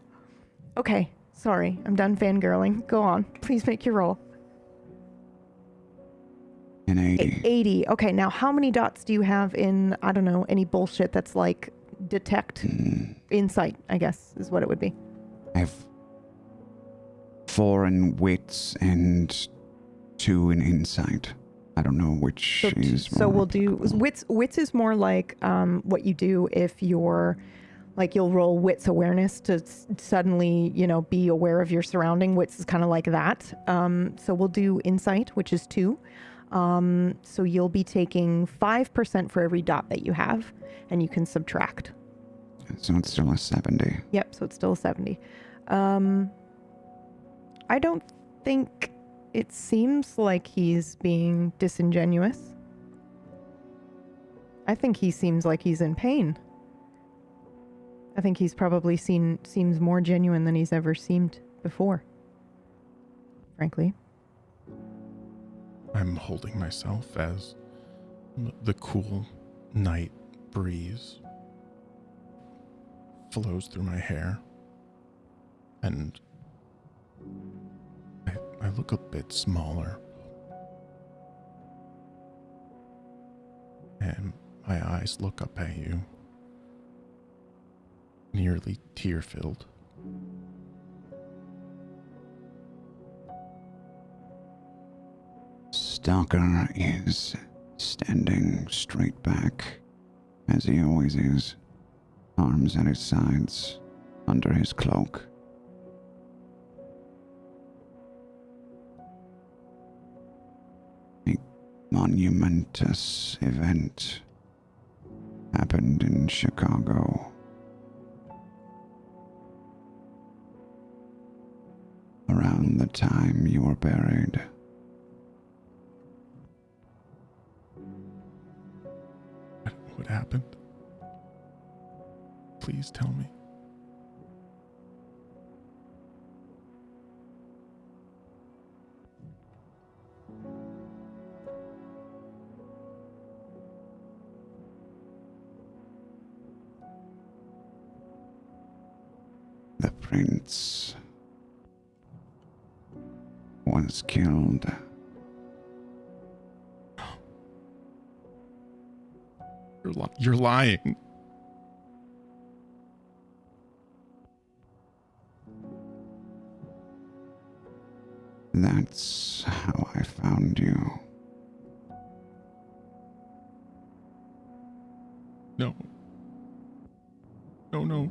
Okay, sorry. I'm done fangirling. Go on. Please make your roll. An 80. 80. Okay, now how many dots do you have in, I don't know, any bullshit that's like detect? Insight, I guess, is what it would be. I have 4 in wits and 2 in insight. I don't know which is more. So we'll do wits is more like what you do if you're like, you'll roll wits awareness to suddenly, you know, be aware of your surrounding. Wits is kind of like that. So we'll do insight, which is 2. So you'll be taking 5% for every dot that you have, and you can subtract. So it's still a 70. Yep, so it's still a 70. I don't think it seems like he's being disingenuous. I think he seems like he's in pain. I think he's probably seems more genuine than he's ever seemed before. Frankly. I'm holding myself as the cool night breeze flows through my hair, and I look a bit smaller, and my eyes look up at you, nearly tear-filled. Stalker is standing straight back, as he always is, arms at his sides, under his cloak. A monumentous event happened in Chicago. Around the time you were buried. What happened? Please tell me. The prince was killed. You're lying. That's how I found you. No. No, no.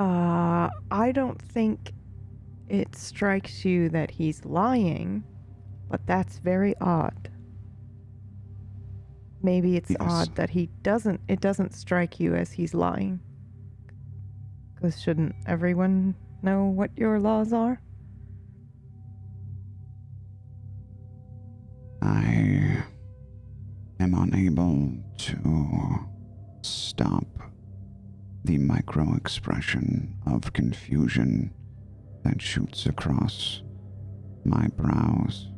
I don't think it strikes you that he's lying, but that's very odd. Maybe it's Yes. odd that it doesn't strike you as he's lying. Because shouldn't everyone know what your laws are? I am unable to stop the micro-expression of confusion that shoots across my brows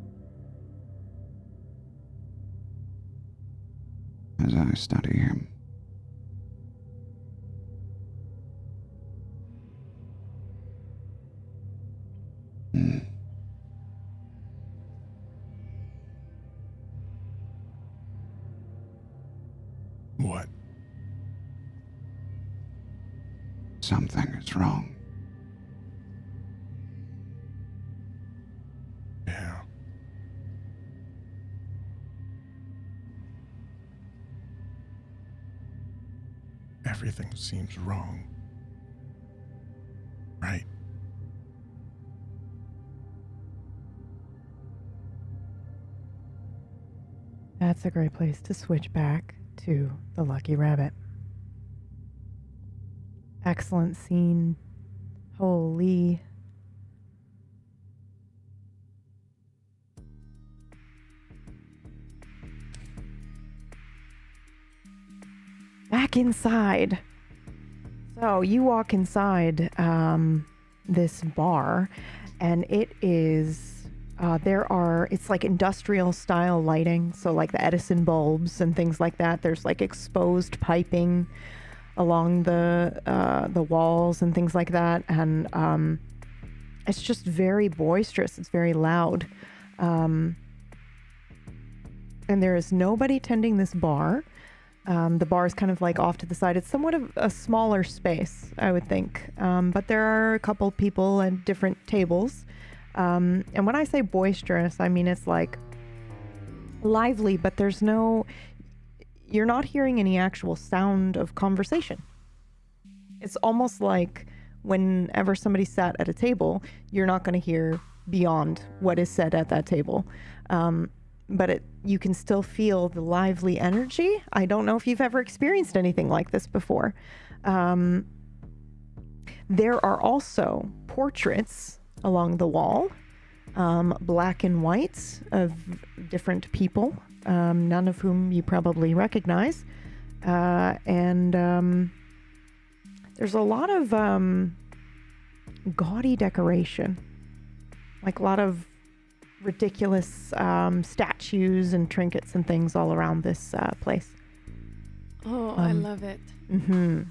as I study him. What? Something is wrong. Yeah. Everything seems wrong. Right? That's a great place to switch back to the Lucky Rabbit. Excellent scene. Holy. Back inside. So you walk inside this bar, and it is it's like industrial style lighting, so like the Edison bulbs and things like that. There's like exposed piping along the walls and things like that, and it's just very boisterous. It's very loud, and there is nobody tending this bar. The bar is kind of like off to the side. It's somewhat of a smaller space, I would think, but there are a couple people at different tables. And when I say boisterous, I mean it's like lively, but you're not hearing any actual sound of conversation. It's almost like whenever somebody sat at a table, you're not going to hear beyond what is said at that table. But you can still feel the lively energy. I don't know if you've ever experienced anything like this before. There are also portraits along the wall, black and white, of different people, none of whom you probably recognize. And there's a lot of gaudy decoration, like a lot of ridiculous statues and trinkets and things all around this place. Oh, I love it. Mm-hmm.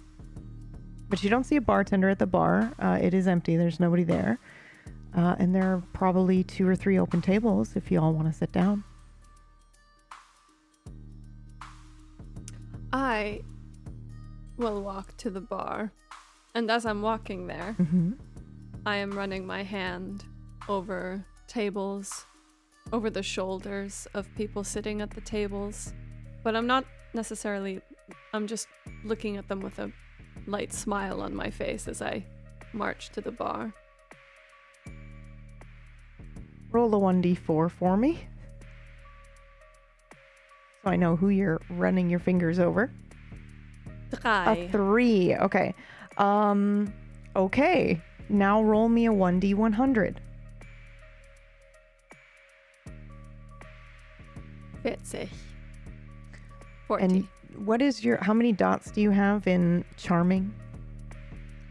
But you don't see a bartender at the bar. It is empty. There's nobody there. And there are probably 2 or 3 open tables if you all want to sit down. I will walk to the bar, and as I'm walking there, I am running my hand over tables, over the shoulders of people sitting at the tables, but I'm not necessarily, I'm just looking at them with a light smile on my face as I march to the bar. Roll a 1d4 for me, so I know who you're running your fingers over. A 3. Okay. Okay. Now roll me a 1d100. 40. 40. And what is how many dots do you have in charming?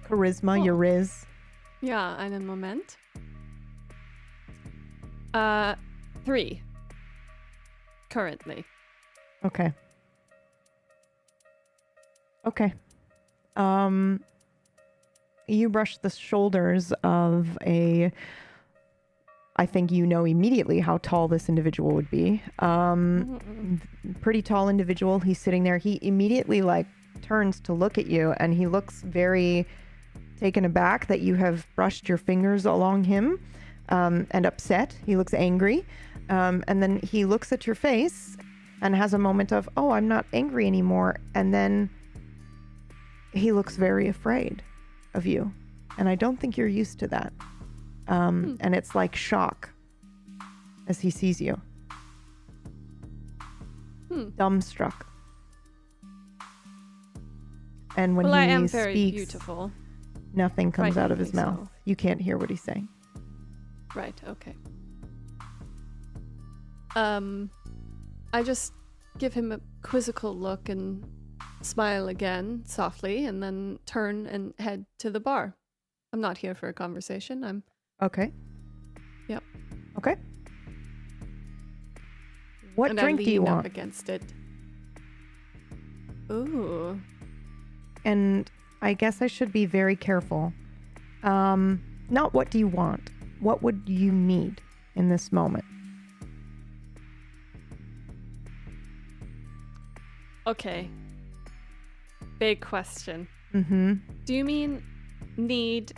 Charisma, your riz? Ja, einen Moment. 3. Currently. Okay. Okay. You brush the shoulders of I think you know immediately how tall this individual would be. Pretty tall individual. He's sitting there. He immediately turns to look at you, and he looks very taken aback that you have brushed your fingers along him, and upset. He looks angry. And then he looks at your face and has a moment of, oh, I'm not angry anymore. And then he looks very afraid. of you, and I don't think you're used to that. And it's like shock as he sees you. Dumbstruck. And when Well, he I am speaks, very beautiful. nothing comes out of his Frighteningly mouth. so. You can't hear what he's saying. Right, okay. I just give him a quizzical look and smile again softly, and then turn and head to the bar. I'm not here for a conversation. I'm Okay. Yep. Okay. What and drink I do you lean up want? against it. Ooh. And I guess I should be very careful. Not what do you want? What would you need in this moment? Okay. Big question. Mm-hmm. Do you mean need?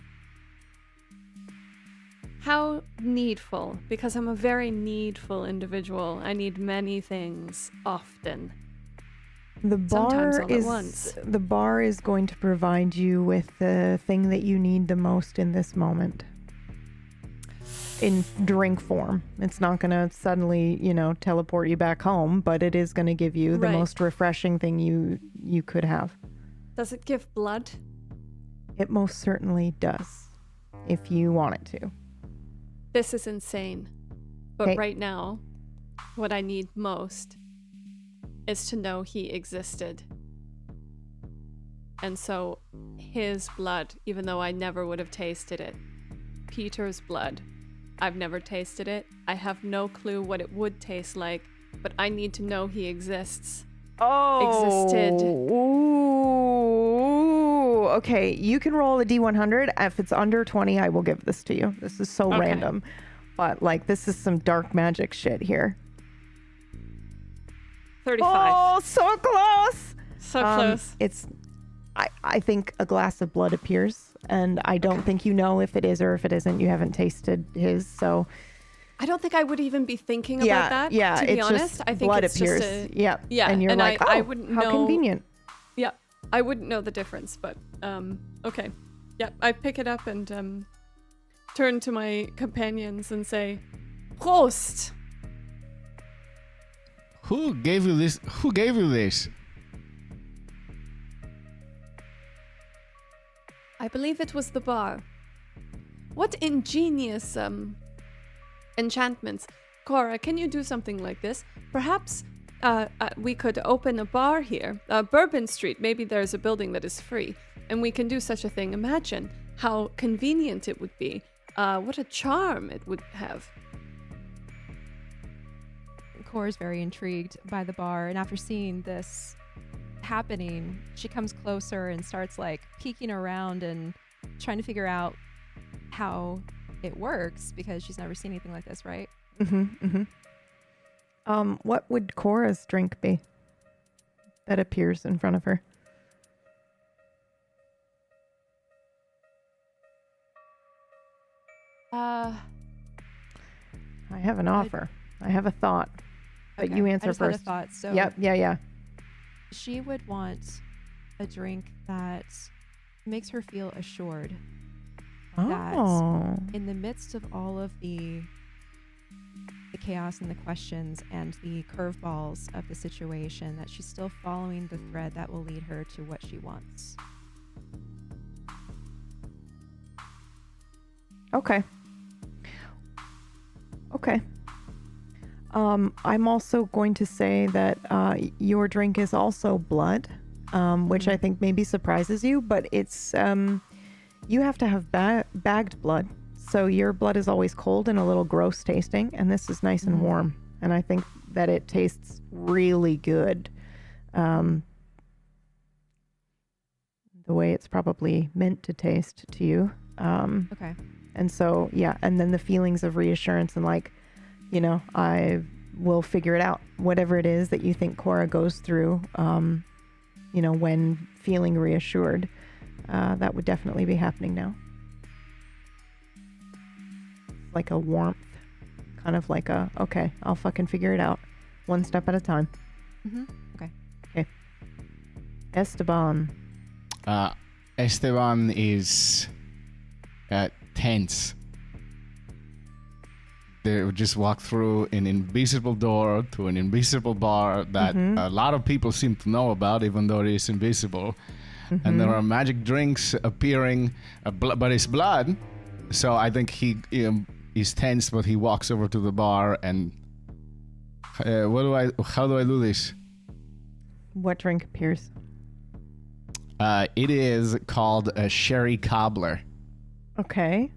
How needful? Because I'm a very needful individual. I need many things often. The Sometimes bar all at is once. the bar is going to provide you with the thing that you need the most in this moment. In drink form. It's not going to suddenly, teleport you back home, but it is going to give you the Right. most refreshing thing you could have. Does it give blood? It most certainly does, if you want it to. This is insane. But Okay. right now, what I need most is to know he existed. And so his blood, even though I never would have tasted it, Peter's blood, I've never tasted it. I have no clue what it would taste like, but I need to know he exists. Existed. Ooh. Okay, you can roll a D100. If it's under 20, I will give this to you. This is so Okay. random. But, this is some dark magic shit here. 35. Oh, so close! So close. I think a glass of blood appears, and I don't think you know if it is or if it isn't. You haven't tasted his, so... I don't think I would even be thinking about that, yeah, to be it's honest. just I think blood it's appears. just a... Yeah, Yeah, and you're and like, I oh, wouldn't how know- convenient. Yeah, I wouldn't know the difference, but okay. Yeah, I pick it up and turn to my companions and say, Prost! Who gave you this? Who gave you this? I believe it was the bar. What ingenious enchantments. Cora, can you do something like this? Perhaps we could open a bar here. Bourbon Street, maybe there's a building that is free. And we can do such a thing. Imagine how convenient it would be. What a charm it would have. Cora's very intrigued by the bar, and after seeing this happening, she comes closer and starts peeking around and trying to figure out how it works, because she's never seen anything like this, right? What would Cora's drink be that appears in front of her? I have an offer. I have a thought. But Okay, you I answer just had a first. thought. So Yep, yeah. she would want a drink that makes her assured that Oh. in the midst of all of the chaos and the questions and the curveballs of the situation, that she's still following the thread that will lead her to what she wants. Okay. I'm also going to say that your drink is also blood, which I think maybe surprises you, but it's you have to have bagged blood. So your blood is always cold and a little gross tasting, and this is nice and warm. And I think that it tastes really good. The way it's probably meant to taste to you. Okay. And so, yeah, and then the feelings of reassurance and I will figure it out. Whatever it is that you think Cora goes through, when feeling reassured, that would definitely be happening now. Like a warmth, kind of like okay, I'll fucking figure it out. One step at a time. Okay. Esteban. Esteban is tense. They would just walk through an invisible door to an invisible bar that a lot of people seem to know about, even though it is invisible. And there are magic drinks appearing, but it's blood. So I think he's tense, but he walks over to the bar and how do I do this? What drink appears? It is called a sherry cobbler. Okay.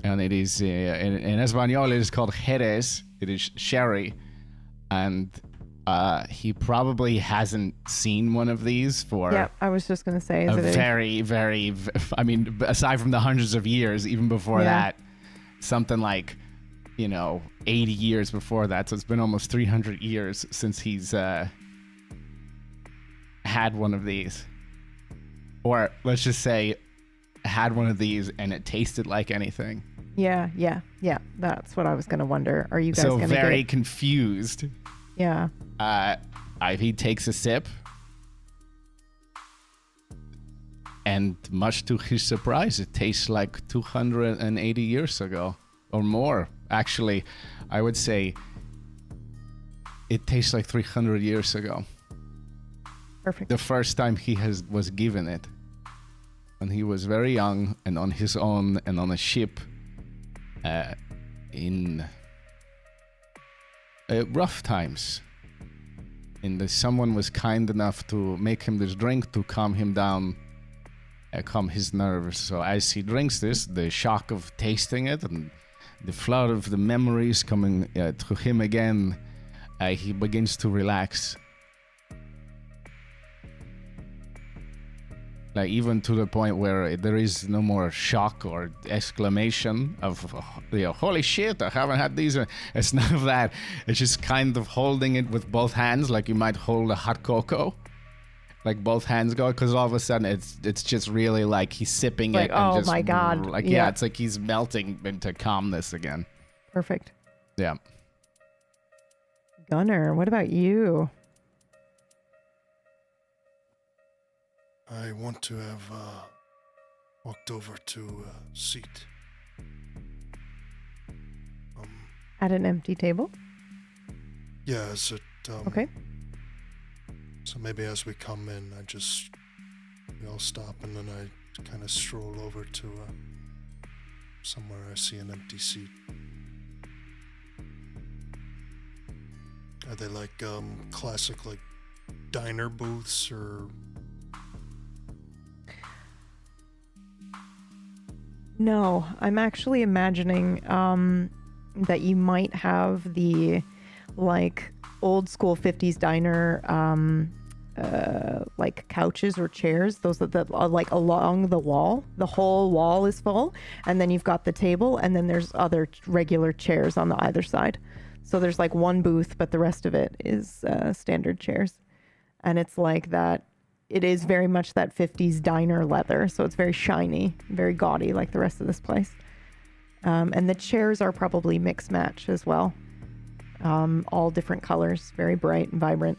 And it is, in Espanol, it is called Jerez. It is sherry. And he probably hasn't seen one of these for Yeah, I was just going to say. a very, I mean, aside from the hundreds of years, even before that, something like, 80 years before that. So it's been almost 300 years since he's had one of these. Or let's just say had one of these and it tasted like anything. Yeah. That's what I was going to wonder. Are you guys So going to very confused. Yeah. He takes a sip. And much to his surprise, it tastes like 280 years ago or more. Actually, I would say it tastes like 300 years ago. Perfect. The first time he was given it. When he was very young and on his own and on a ship in rough times. And someone was kind enough to make him this drink to calm him down, calm his nerves. So as he drinks this, the shock of tasting it and the flood of the memories coming to him again, he begins to relax. Like even to the point where there is no more shock or exclamation of, holy shit, I haven't had these. It's none of that. It's just kind of holding it with both hands, like you might hold a hot cocoa. Like both hands go, because all of a sudden it's just really like he's sipping like, it. And oh just, my God. Like, yeah, it's like he's melting into calmness again. Perfect. Yeah. Gunnar, what about you? I want to have walked over to a seat. At an empty table? Yeah, is it... Okay. So maybe as we come in, we all stop and then I kind of stroll over to somewhere I see an empty seat. Are they like classic like diner booths or... No, I'm actually imagining that you might have the like old school 50s diner like couches or chairs, those that are like along the wall. The whole wall is full, and then you've got the table, and then there's other regular chairs on the either side. So there's like one booth, but the rest of it is standard chairs. And it's like that. It is very much that 50s diner leather, so it's very shiny, very gaudy like the rest of this place. And the chairs are probably mix match as well. All different colors, very bright and vibrant.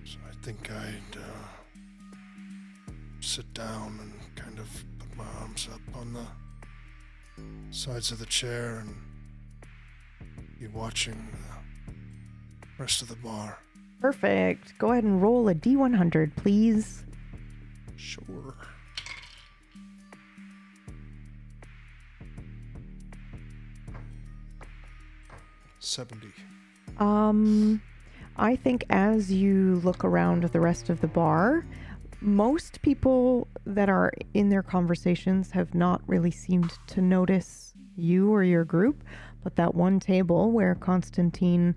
So I think I'd sit down and kind of put my arms up on the sides of the chair and be watching the rest of the bar. Perfect. Go ahead and roll a D100, please. Sure. $70. I think as you look around the rest of the bar, most people that are in their conversations have not really seemed to notice you or your group, but that one table where Constantine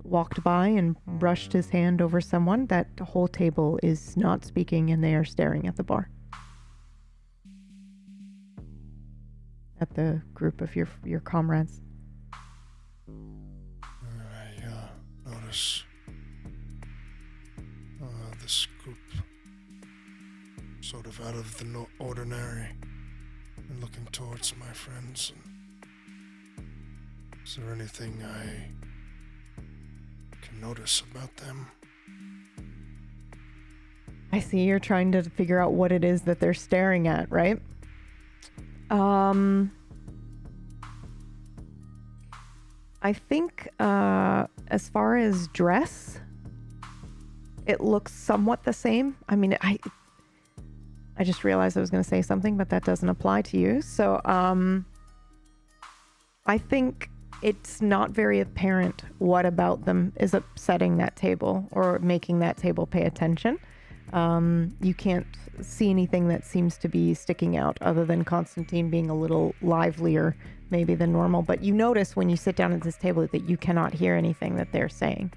walked by and brushed his hand over someone, that whole table is not speaking and they are staring at the bar. At the group of your comrades. I notice this group sort of out of the ordinary and looking towards my friends. And is there anything I can notice about them? I see you're trying to figure out what it is that they're staring at, right? I think as far as dress, it looks somewhat the same. I mean, I just realized I was going to say something, but that doesn't apply to you. So I think it's not very apparent what about them is upsetting that table or making that table pay attention. You can't see anything that seems to be sticking out other than Constantine being a little livelier maybe than normal. But you notice when you sit down at this table that you cannot hear anything that they're saying,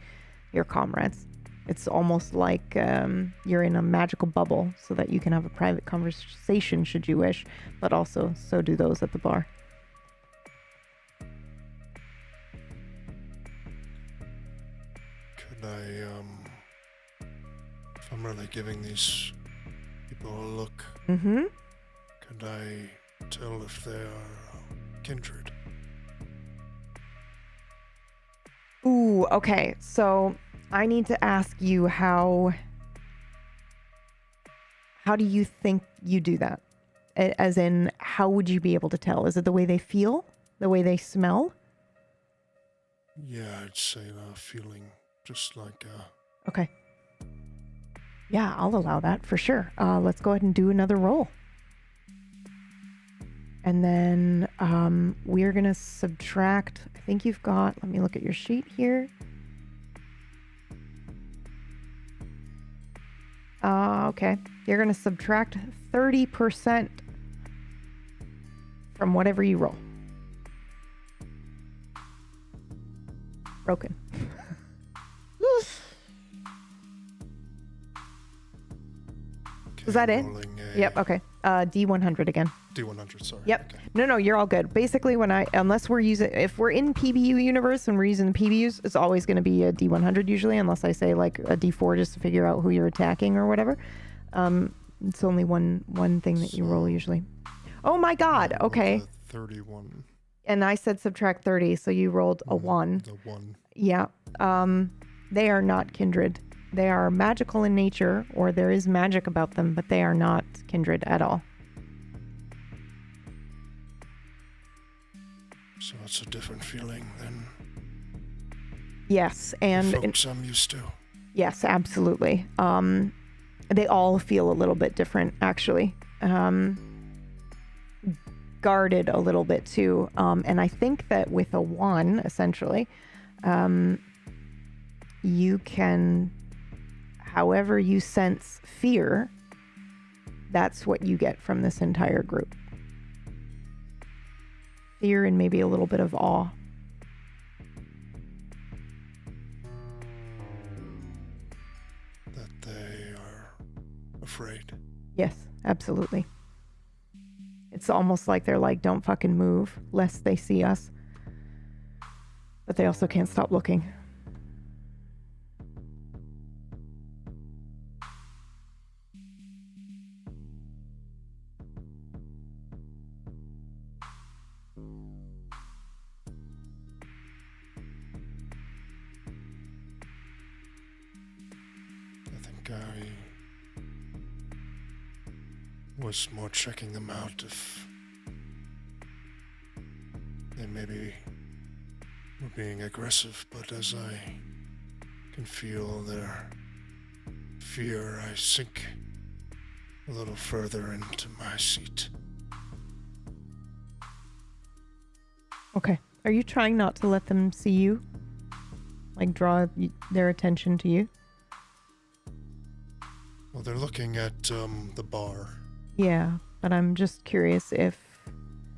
your comrades. It's almost like you're in a magical bubble so that you can have a private conversation should you wish, but also so do those at the bar. Could I, if I'm really giving these people a look, could I tell if they are kindred? Ooh, okay. So I need to ask you how do you think you do that? As in, how would you be able to tell? Is it the way they feel? The way they smell? Yeah, I'd say feeling just like Okay. Yeah, I'll allow that for sure. Let's go ahead and do another roll. And then we're going to subtract, I think you've got, let me look at your sheet here. Okay. You're going to subtract 30% from whatever you roll. Broken. Is that it? Yep, okay. D100 again. D100, sorry. Yep. Okay. No, you're all good. Basically, unless we're using, if we're in PBU universe and we're using the PBUs, it's always going to be a D100 usually, unless I say like a D4 just to figure out who you're attacking or whatever. It's only one thing that you roll usually. Oh my God. Okay. 31. And I said subtract 30, so you rolled a 1. The 1. Yeah. They are not kindred. They are magical in nature, or there is magic about them, but they are not kindred at all. So it's a different feeling than Yes, the and folks I'm used to. yes, absolutely. They all feel a little bit different, actually. Guarded a little bit too. And I think that with a 1, essentially, you can, however you sense fear, that's what you get from this entire group. Fear and maybe a little bit of awe. That they are afraid. Yes, absolutely. It's almost like they're like, don't fucking move, lest they see us. But they also can't stop looking. I think I was more checking them out if they maybe were being aggressive, but as I can feel their fear, I sink a little further into my seat. Okay. Are you trying not to let them see you? Like draw their attention to you? Well, they're looking at the bar. Yeah, but I'm just curious if...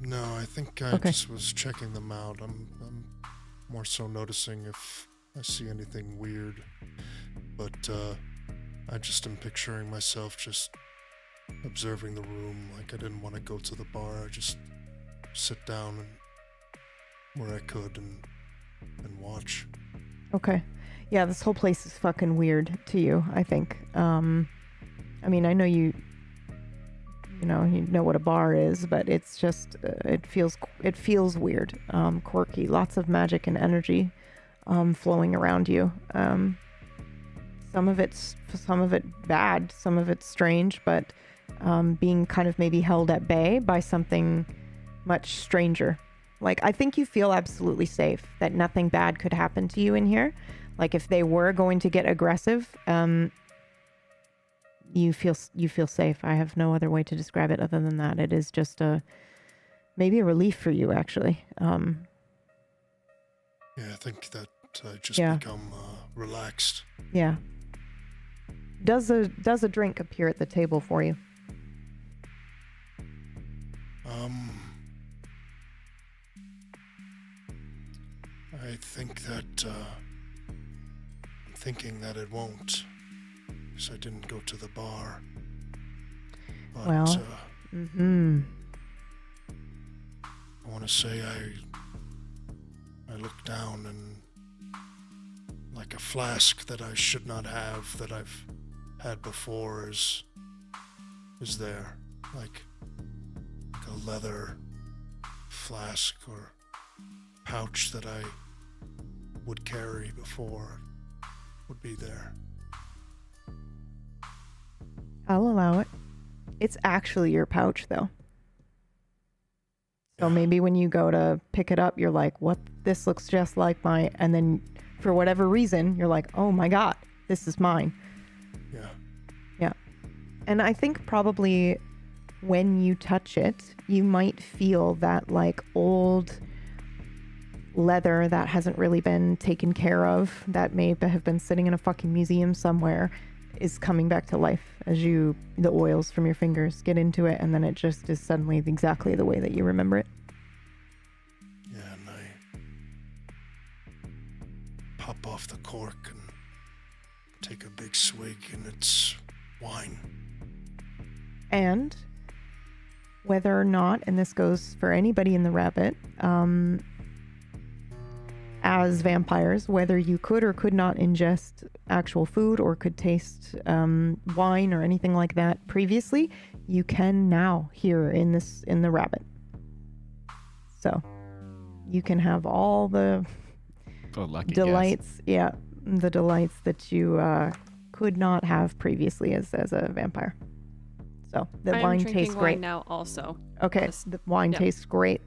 No, I think I just was checking them out. I'm more so noticing if I see anything weird. But I just am picturing myself just observing the room. Like I didn't want to go to the bar. I just sit down and where I could and watch. Okay. Yeah, this whole place is fucking weird to you, I think. I mean, I know you know what a bar is, but it's just, it feels weird, quirky, lots of magic and energy flowing around you. Some of it bad, some of it strange, but being kind of maybe held at bay by something much stranger. Like, I think you feel absolutely safe that nothing bad could happen to you in here. Like, if they were going to get aggressive, you feel safe. I have no other way to describe it other than that. It is just maybe a relief for you, actually. Yeah, I think that I just become relaxed. Yeah. Does a drink appear at the table for you? I think that I'm thinking that it won't, because I didn't go to the bar. But, Well, I want to say I looked down and like a flask that I should not have that I've had before is there, like a leather flask or pouch that I would carry before would be there. I'll allow it. It's actually your pouch, though. So maybe when you go to pick it up, you're like, what? This looks just like my... And then for whatever reason, you're like, oh my God, this is mine. Yeah. Yeah. And I think probably when you touch it, you might feel that like old leather that hasn't really been taken care of, that may have been sitting in a fucking museum somewhere, is coming back to life as the oils from your fingers get into it, and then it just is suddenly exactly the way that you remember it. Yeah, and I pop off the cork and take a big swig, and it's wine. And whether or not, and this goes for anybody in the rabbit, as vampires, whether you could or could not ingest actual food or could taste wine or anything like that previously, you can now here in the rabbit. So you can have all the delights, the delights that you could not have previously as a vampire. So the wine tastes great wine now also. Okay, the wine tastes great.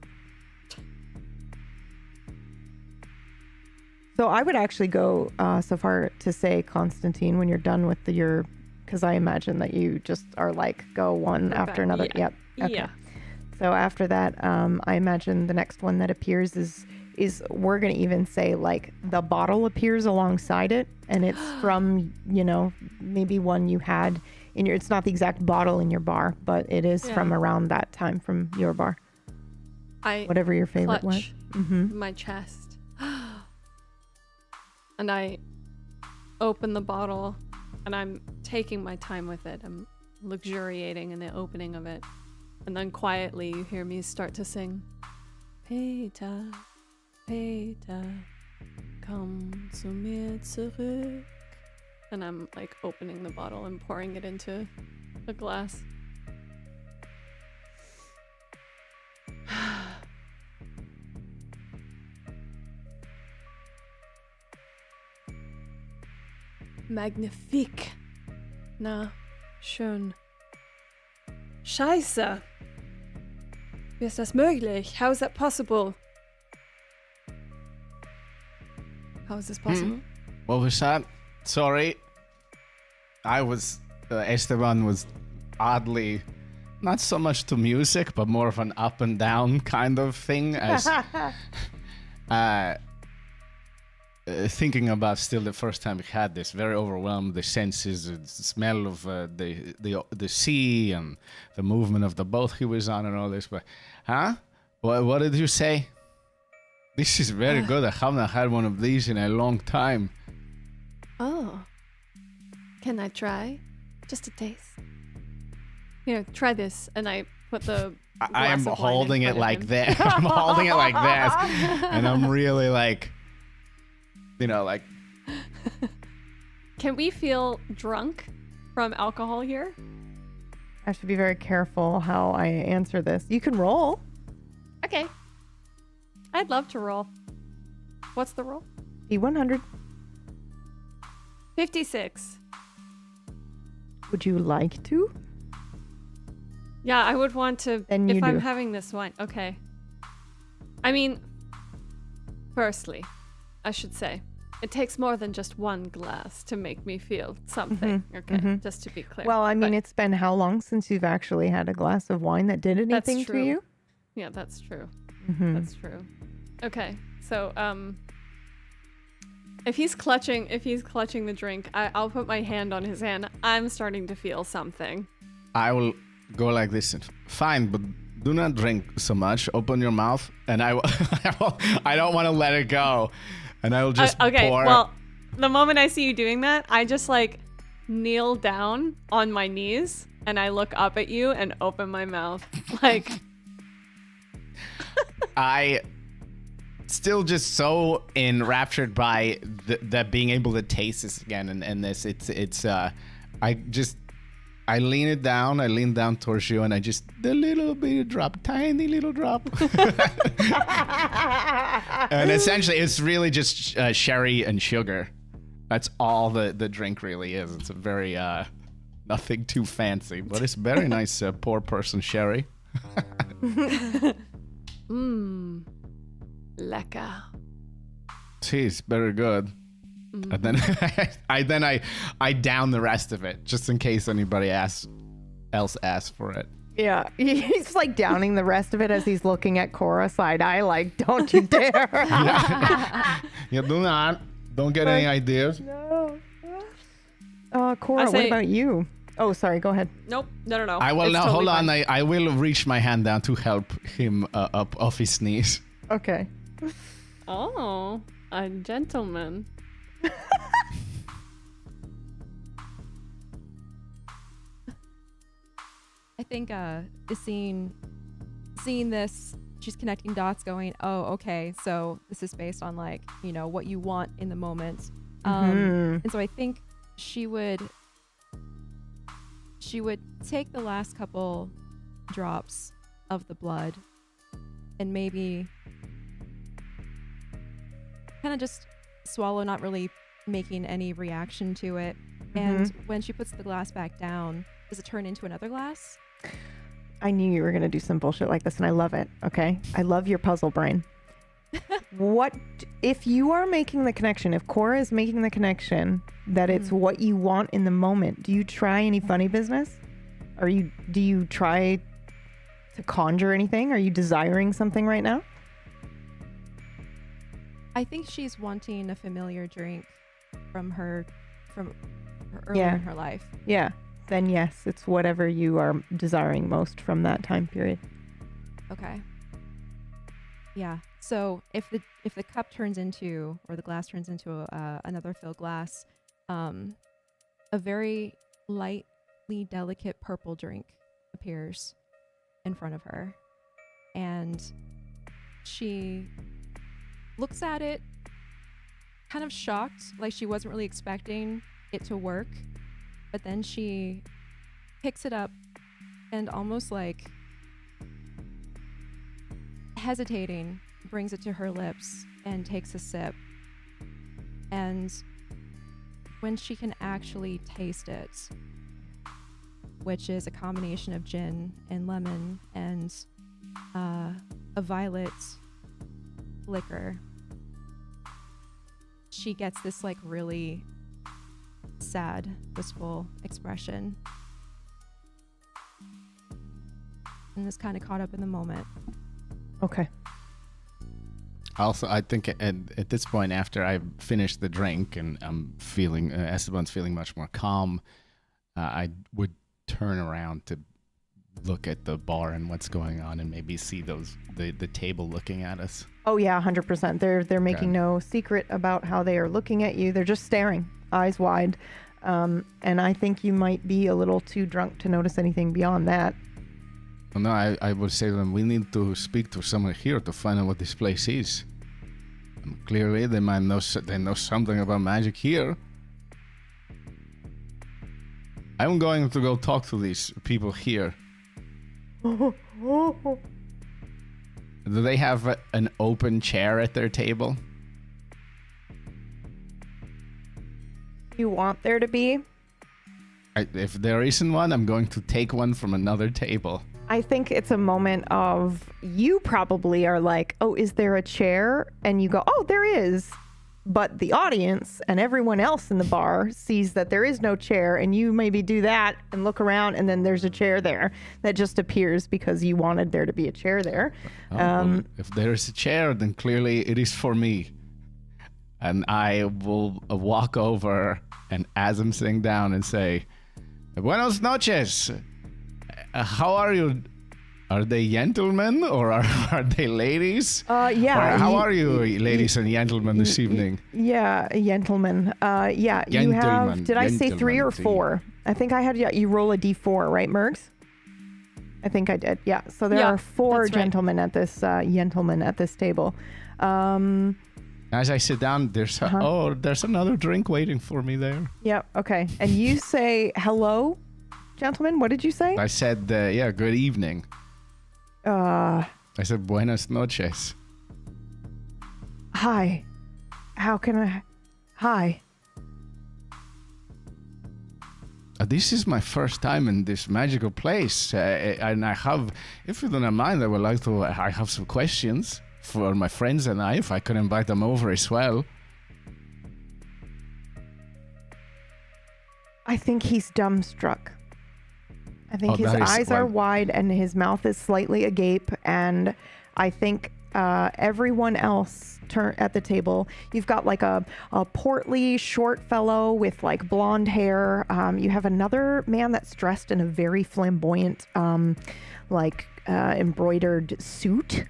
So I would actually go so far to say, Constantine, when you're done with because I imagine that you just are like, go one after another. Yeah. Yep. Okay. Yeah. So after that, I imagine the next one that appears is we're going to even say like the bottle appears alongside it, and it's from, maybe one you had in it's not the exact bottle in your bar, but it is from around that time from your bar. Whatever your favorite was. My chest. And I open the bottle, and I'm taking my time with it. I'm luxuriating in the opening of it. And then quietly you hear me start to sing, Peter, Peter, komm zu mir zurück. And I'm like opening the bottle and pouring it into a glass. Magnifique. Na, schön. Scheiße. Wie ist das möglich? How is that possible? How is this possible? What was that? Sorry. Esteban was oddly, not so much to music, but more of an up and down kind of thing, as thinking about still the first time we had this, very overwhelmed, the senses, the smell of the sea and the movement of the boat he was on and all this. But, what did you say? This is very good. I haven't had one of these in a long time. Oh. Can I try? Just a taste. Here, try this. And I put the I am glass of wine holding in it front of like him. that. I'm holding it like that. And I'm really like, like... Can we feel drunk from alcohol here? I should be very careful how I answer this. You can roll. Okay. I'd love to roll. What's the roll? D100. 56. Would you like to? Yeah, I would want to. Then if you I'm do. having this wine. Okay. I mean, firstly, I should say, it takes more than just one glass to make me feel something. Okay, just to be clear. Well, I mean, But- it's been how long since you've actually had a glass of wine that did That's anything to true. you? Yeah, that's true. Mm-hmm. That's true. Okay, so if he's clutching the drink, I'll put my hand on his hand. I'm starting to feel something. I will go like this. Fine, but do not drink so much. Open your mouth, and I don't want to let it go. And I will just okay, pour. well, the moment I see you doing that, I just like kneel down on my knees and I look up at you and open my mouth. Like I still just so enraptured by that being able to taste this again and this. I lean down towards you, and I just the little bit drop, tiny little drop. And essentially, it's really just sherry and sugar. That's all the drink really is. It's a very nothing too fancy, but it's very nice poor person sherry. lekker. It's very good. And then I down the rest of it just in case anybody else asks for it. Yeah, he's like downing the rest of it as he's looking at Cora side eye like, don't you dare. Yeah, don't get any ideas. No. Cora, I what say- about you? Oh, sorry, go ahead. Nope. No. I will It's now totally hold on. fine. I will reach my hand down to help him up off his knees. Okay. Oh, a gentleman. I think seeing this, she's connecting dots, going, oh, okay, so this is based on like, you know, what you want in the moment. And so I think she would take the last couple drops of the blood and maybe kind of just swallow, not really making any reaction to it. And when she puts the glass back down, does it turn into another glass? I knew you were going to do some bullshit like this, and I love it, okay? I love your puzzle brain. What, if you are making the connection, if Cora is making the connection that it's what you want in the moment, do you try any funny business? Do you try to conjure anything? Are you desiring something right now? I think she's wanting a familiar drink from earlier in her life. Yeah. Then yes, it's whatever you are desiring most from that time period. Okay. Yeah. So if the cup turns into, or the glass turns into another filled glass, a very lightly delicate purple drink appears in front of her, and she looks at it kind of shocked, like she wasn't really expecting it to work, but then she picks it up and almost like hesitating brings it to her lips and takes a sip. And when she can actually taste it, which is a combination of gin and lemon and a violet liquor, she gets this like really sad, wistful expression and is kind of caught up in the moment. Okay. Also, I think at this point, after I've finished the drink and I'm feeling, Esteban's feeling much more calm, I would turn around to look at the bar and what's going on and maybe see the table looking at us. Oh yeah, 100%. They're making no secret about how they are looking at you. They're just staring, eyes wide. And I think you might be a little too drunk to notice anything beyond that. Well, no, I would say to them, we need to speak to someone here to find out what this place is. And clearly, they might know something about magic here. I'm going to go talk to these people here. Do they have an open chair at their table? you want there to be. If there isn't one, I'm going to take one from another table. I think it's a moment of, you probably are like, oh, is there a chair? And you go, oh, there is. But the audience and everyone else in the bar sees that there is no chair, and you maybe do that and look around, and then there's a chair there that just appears because you wanted there to be a chair there. Well, if there is a chair, then clearly it is for me. And I will walk over and as I'm sitting down and say, Buenos noches. How are you? Are they gentlemen or are they ladies? Yeah. Or how are you, ladies and gentlemen, this evening? Yeah, gentlemen. Yeah, you have, Gentlemen, did I say 3 or gentlemen, 4? I think I had, you roll a d4, right, Mergs? I think I did, yeah. So there are 4 that's right. gentlemen at this table. As I sit down, there's there's another drink waiting for me there. Yep, okay. And you say, hello, gentlemen? What did you say? I said, good evening. I said, buenas noches. Hi. How can I... Hi. This is my first time in this magical place, and I have, if you don't mind, I have some questions for my friends and I, if I could invite them over as well. I think he's dumbstruck. I think his eyes are wide and his mouth is slightly agape, and I think everyone else at the table, you've got like a portly short fellow with like blonde hair. You have another man that's dressed in a very flamboyant embroidered suit.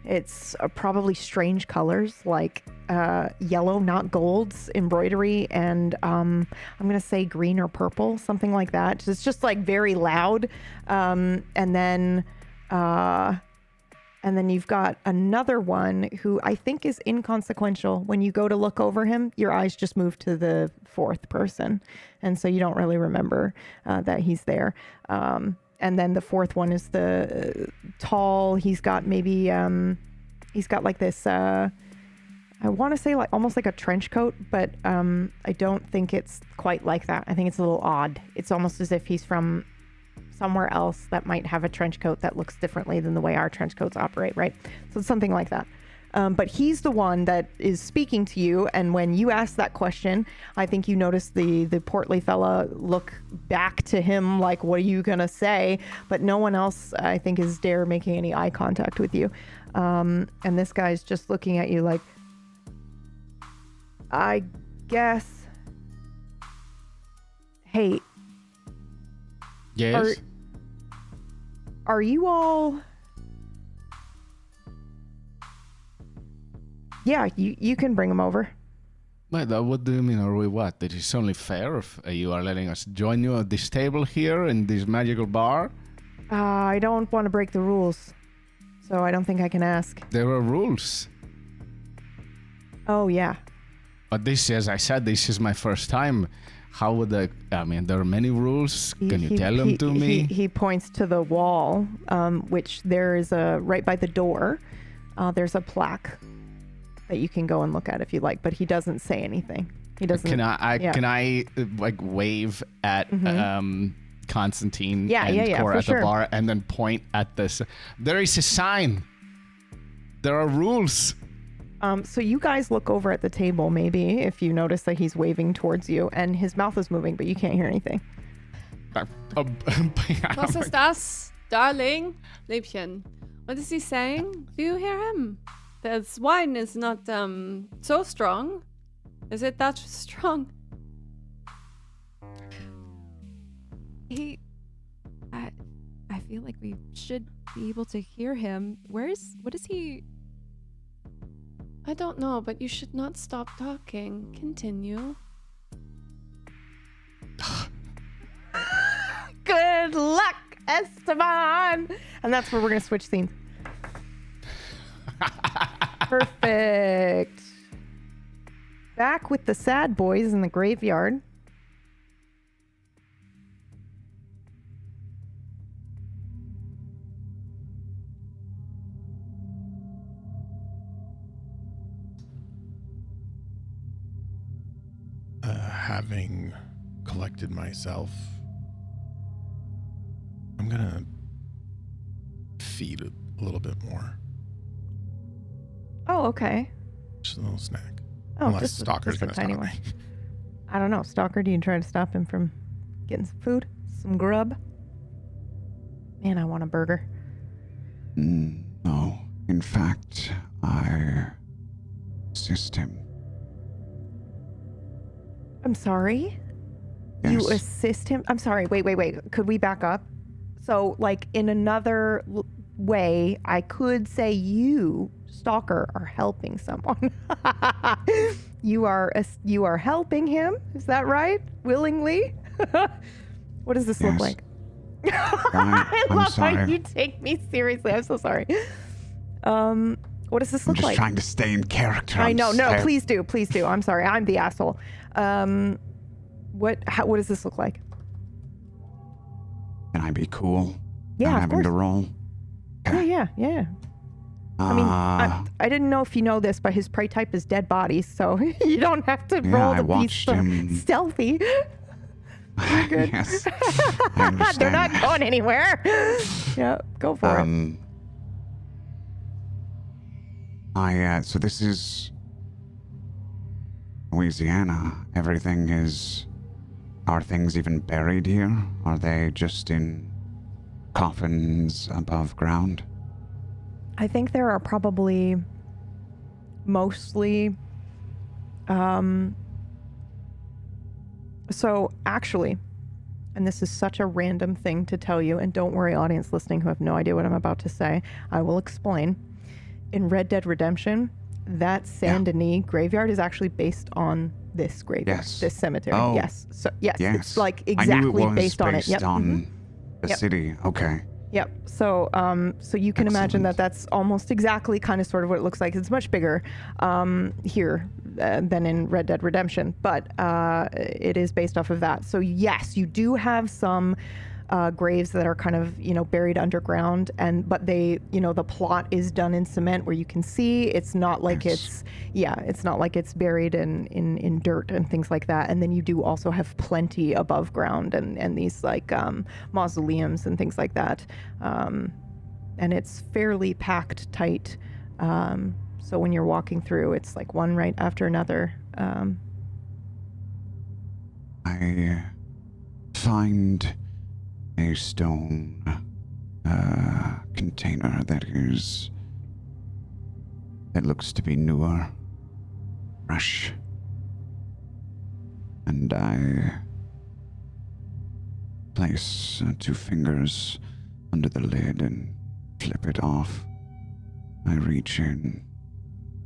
It's probably strange colors like yellow, not golds, embroidery, and I'm gonna say green or purple, something like that. It's just like very loud. And then you've got another one who I think is inconsequential. When you go to look over him, your eyes just move to the 4th person, and so you don't really remember that he's there. And then the 4th one is the tall. He's got maybe, he's got like this, I want to say like almost like a trench coat, but I don't think it's quite like that. I think it's a little odd. It's almost as if he's from somewhere else that might have a trench coat that looks differently than the way our trench coats operate, right? So it's something like that. But he's the one that is speaking to you, and when you ask that question, I think you notice the portly fella look back to him like, what are you gonna say? But no one else, I think, is dare making any eye contact with you. And this guy's just looking at you like, I guess, hey, yes? Are you all... Yeah, you can bring him over. But what do you mean, are we what? It is only fair if you are letting us join you at this table here in this magical bar? I don't want to break the rules, so I don't think I can ask. There are rules. Oh, yeah. But this, as I said, this is my first time. How would there are many rules. Can you tell them to me? He points to the wall, which there is right by the door, there's a plaque that you can go and look at if you like, but he doesn't say anything. He doesn't. Can I like wave at Constantine and Cora at the bar and then point at this? There is a sign. There are rules. So you guys look over at the table, maybe, if you notice that he's waving towards you, and his mouth is moving, but you can't hear anything. Was ist das, darling? Liebchen. What is he saying? Do you hear him? This wine is not so strong. Is it that strong? I feel like we should be able to hear him. What is he? I don't know, but you should not stop talking. Continue. Good luck, Esteban! And that's where we're going to switch scenes. Perfect. Back with the sad boys in the graveyard. having collected myself, I'm gonna feed a little bit more. Oh, okay. Just a little snack. Oh, Unless just Stalker's a gonna tiny stop one. me. I don't know. Stalker, do you try to stop him from getting some food? Some grub? Man, I want a burger. No. In fact, I assist him. I'm sorry? Yes. You assist him? I'm sorry. Wait. Could we back up? So, like, in another way, I could say you, Stalker, are helping someone. You are helping him? Is that right? Willingly? What does this look Yes. like? I'm I love how sorry. you take me seriously. I'm so sorry. What does this I'm look just like? trying to stay in character. I know. No, please do. I'm sorry. I'm the asshole. What does this look like? Can I be cool? Yeah, Not of having course. to roll? Yeah. I mean, I didn't know if you know this, but his prey type is dead bodies, so you don't have to roll I to be watched so him. stealthy. You're good. Yes. I understand. They're not going anywhere. Yeah, go for it. So this is Louisiana. Are things even buried here? Are they just in coffins above ground? I think there are probably mostly. So actually, and this is such a random thing to tell you, and don't worry, audience listening who have no idea what I'm about to say, I will explain. In Red Dead Redemption, that Saint Denis graveyard is actually based on this graveyard, Yes. this cemetery. Oh. Yes. So yes, Yes. it's like I knew exactly it was based on it. Yep. on the Yep. city. Okay. Yep. So, so you can imagine that Excellent. that's almost exactly kind of sort of what it looks like. It's much bigger here than in Red Dead Redemption, but it is based off of that. So yes, you do have some graves that are kind of, buried underground, but they, the plot is done in cement where you can see. It's not like Yes. it's not like it's buried in dirt and things like that. And then you do also have plenty above ground and these like mausoleums and things like that. And it's fairly packed tight. So when you're walking through, it's like one right after another. I find a stone container that looks to be newer, fresh, and I place 2 fingers under the lid and flip it off. I reach in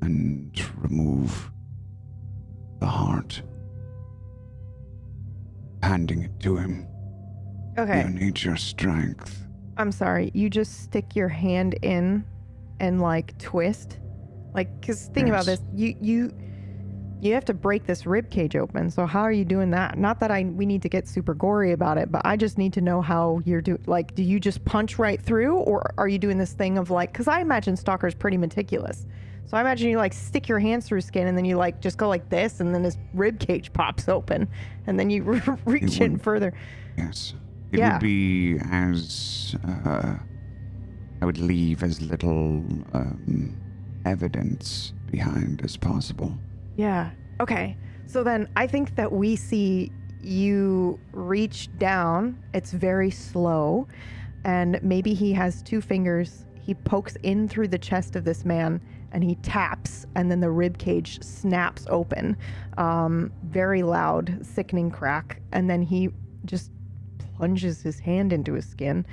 and remove the heart, handing it to him. Okay. You need your strength. I'm sorry. You just stick your hand in and like twist, because think about this. You have to break this rib cage open. So how are you doing that? Not that we need to get super gory about it, but I just need to know how you're doing. Like, do you just punch right through, or are you doing this thing of like? Because I imagine Stalker's pretty meticulous. So I imagine you like stick your hands through skin and then you like just go like this, and then this rib cage pops open, and then you reach in further. Yes. It Yeah. would be as I would leave as little evidence behind as possible. Yeah. Okay. So then I think that we see you reach down. It's very slow. And maybe he has 2 fingers. He pokes in through the chest of this man and he taps, and then the rib cage snaps open. Very loud, sickening crack. And then he just plunges his hand into his skin.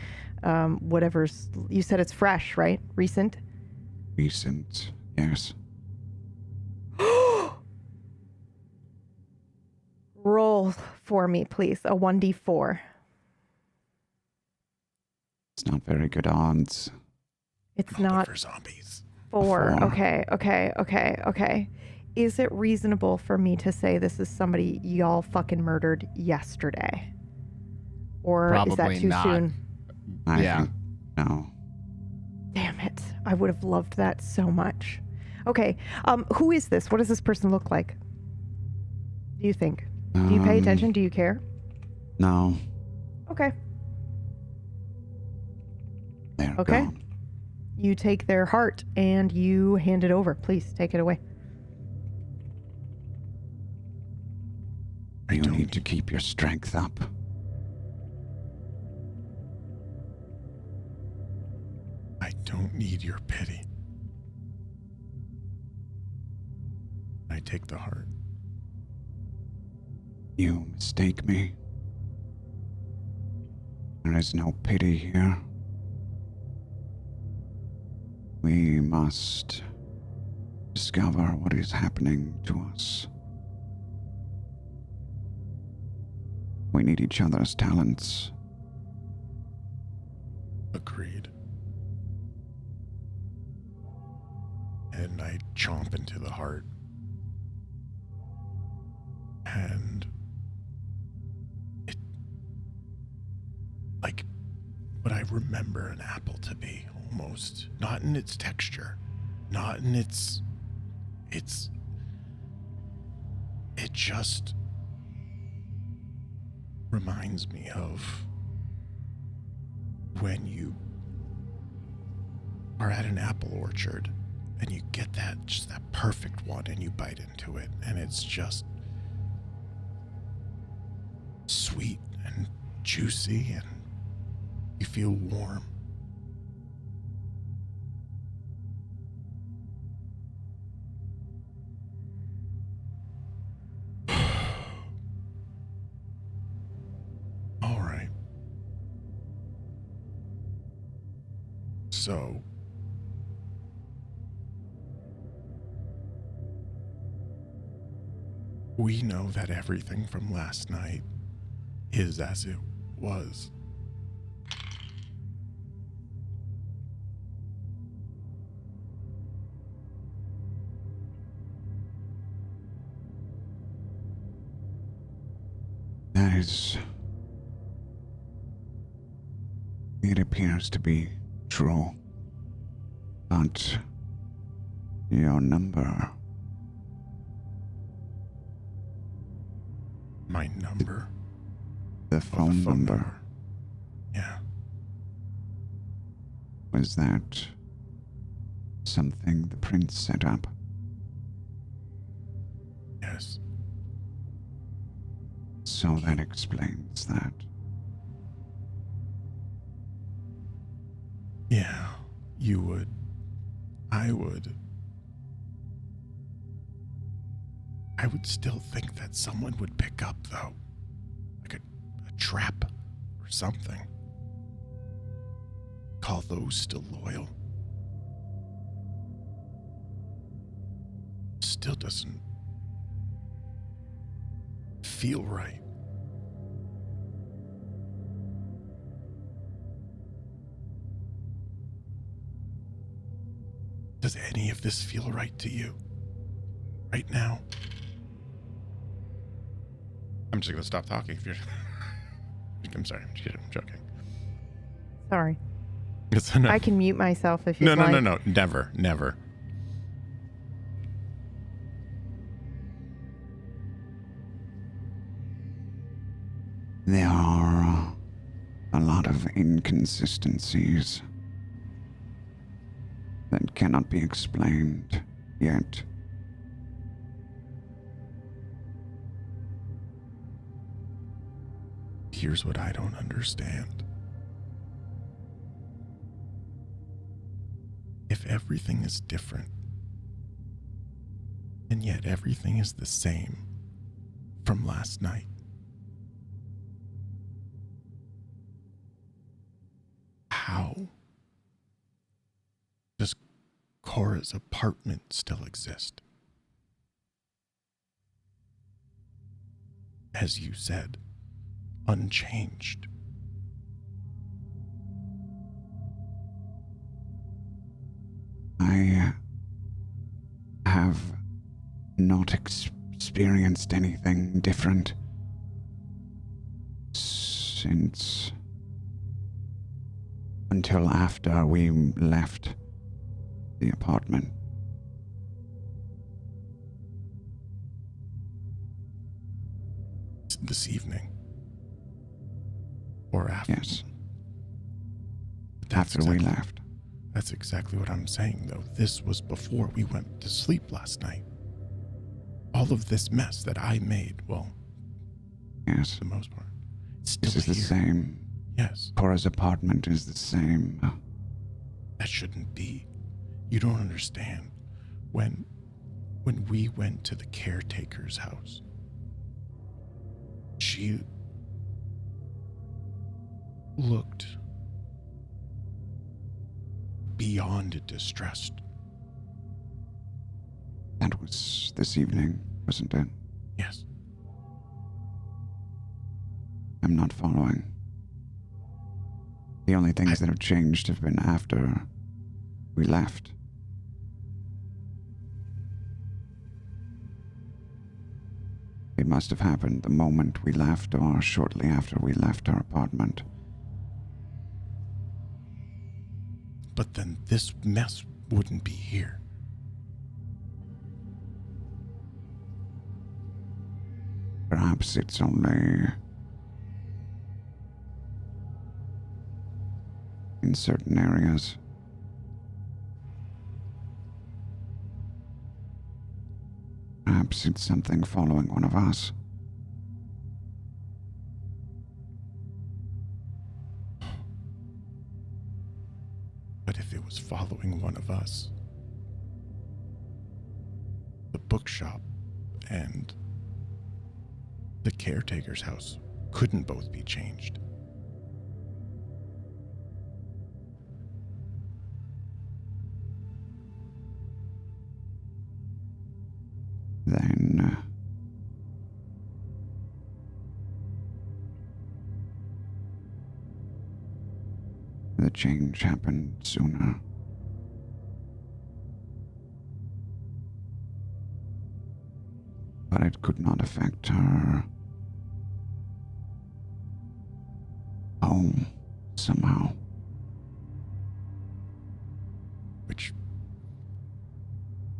Whatever's, you said it's fresh, right? Recent? Recent, yes. Roll for me, please. A 1d4. It's not very good odds. It's Only not for zombies. 4. 4. Okay. Is it reasonable for me to say this is somebody y'all fucking murdered yesterday? Or is that Probably too not. soon? I Yeah. think no. Damn it. I would have loved that so much. Okay. Who is this? What does this person look like? Do you think? Do you pay attention? Do you care? No. Okay. They're Okay. gone. You take their heart and you hand it over. Please take it away. You need to keep your strength up. I don't need your pity. I take the heart. You mistake me. There is no pity here. We must discover what is happening to us. We need each other's talents. Agreed. And I chomp into the heart. And it, like what I remember an apple to be, almost. Not in its texture, not in it just reminds me of when you are at an apple orchard and you get that perfect one and you bite into it and it's just sweet and juicy and you feel warm. All right. So we know that everything from last night is as it was. That is... It appears to be true. But your number... My number? The phone number. Yeah. Was that something the prince set up? Yes. So that explains that. Yeah, you would. I would. I would still think that someone would pick up, though. Like a trap or something. Call those still loyal. Still doesn't feel right. Does any of this feel right to you? Right now? I'm just gonna stop talking if you're... I'm sorry, I'm joking. Sorry. No. I can mute myself if you like. No. Never. There are a lot of inconsistencies that cannot be explained yet. Here's what I don't understand. If everything is different, and yet everything is the same from last night, how does Cora's apartment still exist? As you said, unchanged. I have not experienced anything different since until after we left the apartment. this evening. Or after. Yes. That's After we exactly- left. That's exactly what I'm saying, though. This was before we went to sleep last night. All of this mess that I made, well, Yes. for the most part, it's still This is the here. same. Yes, Cora's apartment is the same. that shouldn't be. You don't understand. When we went to the caretaker's house, she looked beyond distressed. That was this evening, wasn't it? Yes. I'm not following. The only things that have changed have been after we left. It must have happened the moment we left or shortly after we left our apartment. But then this mess wouldn't be here. Perhaps it's only in certain areas. Perhaps it's something following one of us. But if it was following one of us, the bookshop and the caretaker's house couldn't both be changed. Then the change happened sooner. But it could not affect her home somehow. Which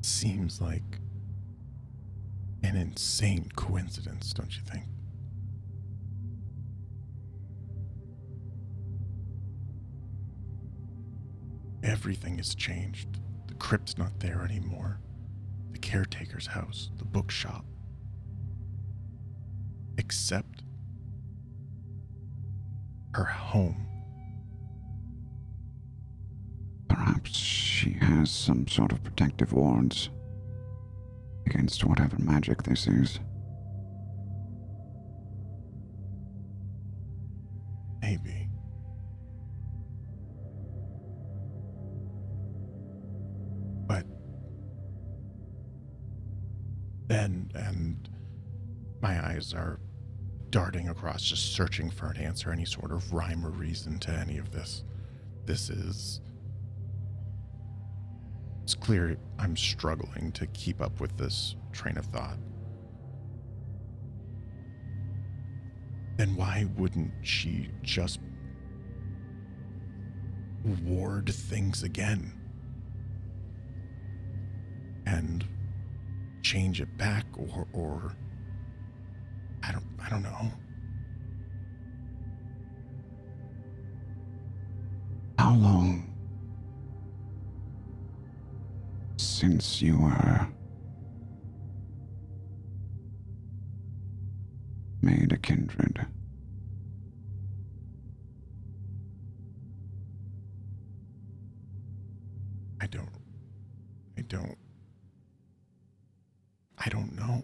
seems like an insane coincidence, don't you think? Everything has changed. The crypt's not there anymore. The caretaker's house, the bookshop. Except her home. Perhaps she has some sort of protective wards against whatever magic this is. Maybe. But then, and my eyes are darting across, just searching for an answer, any sort of rhyme or reason to any of this. It's clear I'm struggling to keep up with this train of thought. Then why wouldn't she just ward things again and change it back, or I don't know. How long since you were made a kindred? I don't know.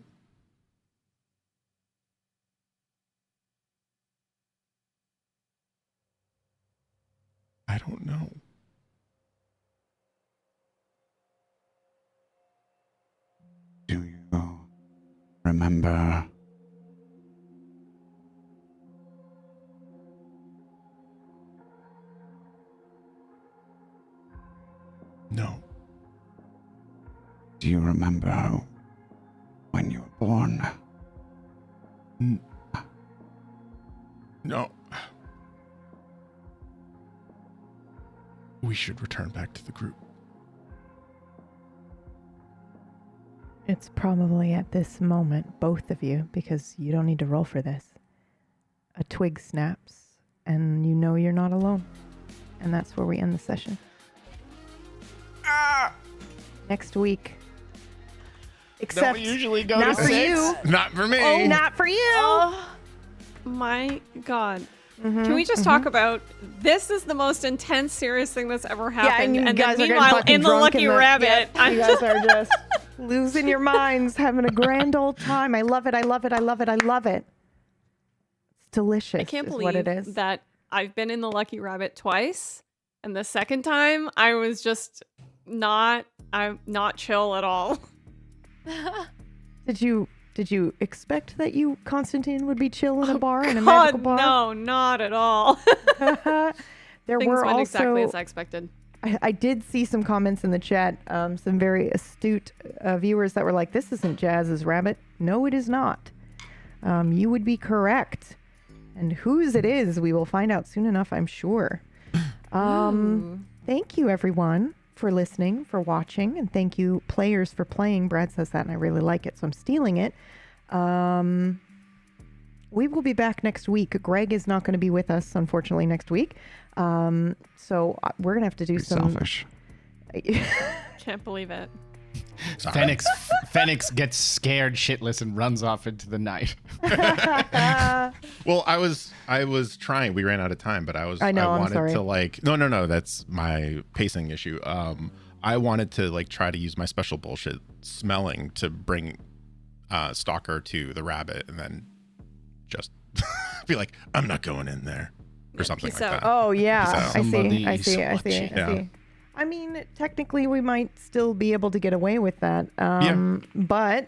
I don't know. Do you remember No. Do you remember when you were born? No. We should return back to the group. It's probably at this moment, both of you, because you don't need to roll for this. A twig snaps, and you know you're not alone. And that's where we end the session. Next week. Except Don't we usually go not to for 6? you. Not for me. Oh, not for you. Oh my god. Can we just talk about this is the most intense, serious thing that's ever happened. and you And guys then are getting meanwhile, fucking in the drunk Lucky Rabbit, Yep, I'm you guys are just losing your minds, having a grand old time. I love it. I love it. I love it. I love it. It's delicious. I can't is believe what it is. that I've been in the Lucky Rabbit twice, and the second time I was just I'm not chill at all. Did you expect that you, Constantine, would be chill in a bar, in a God, magical bar? no, not at all. There Things were went also, exactly as I expected. I did see some comments in the chat, some very astute viewers that were like, this isn't Jazz's rabbit. No, it is not. You would be correct. And whose it is, we will find out soon enough, I'm sure. Thank you, everyone, for listening, for watching, and thank you, players, for playing. Brad says that, and I really like it, so I'm stealing it. We will be back next week. Greg is not going to be with us, unfortunately, next week. So we're going to have to do some... Selfish. Can't believe it. Phoenix gets scared shitless and runs off into the night. Well, I was trying. We ran out of time, but I I'm wanted sorry. to like no, that's my pacing issue. I wanted to like try to use my special bullshit smelling to bring Stalker to the rabbit, and then just be like, I'm not going in there, or something Peace like out. that. Oh, yeah. So- I see. Somebody I see. I see. I Yeah. see. I mean, technically, we might still be able to get away with that. But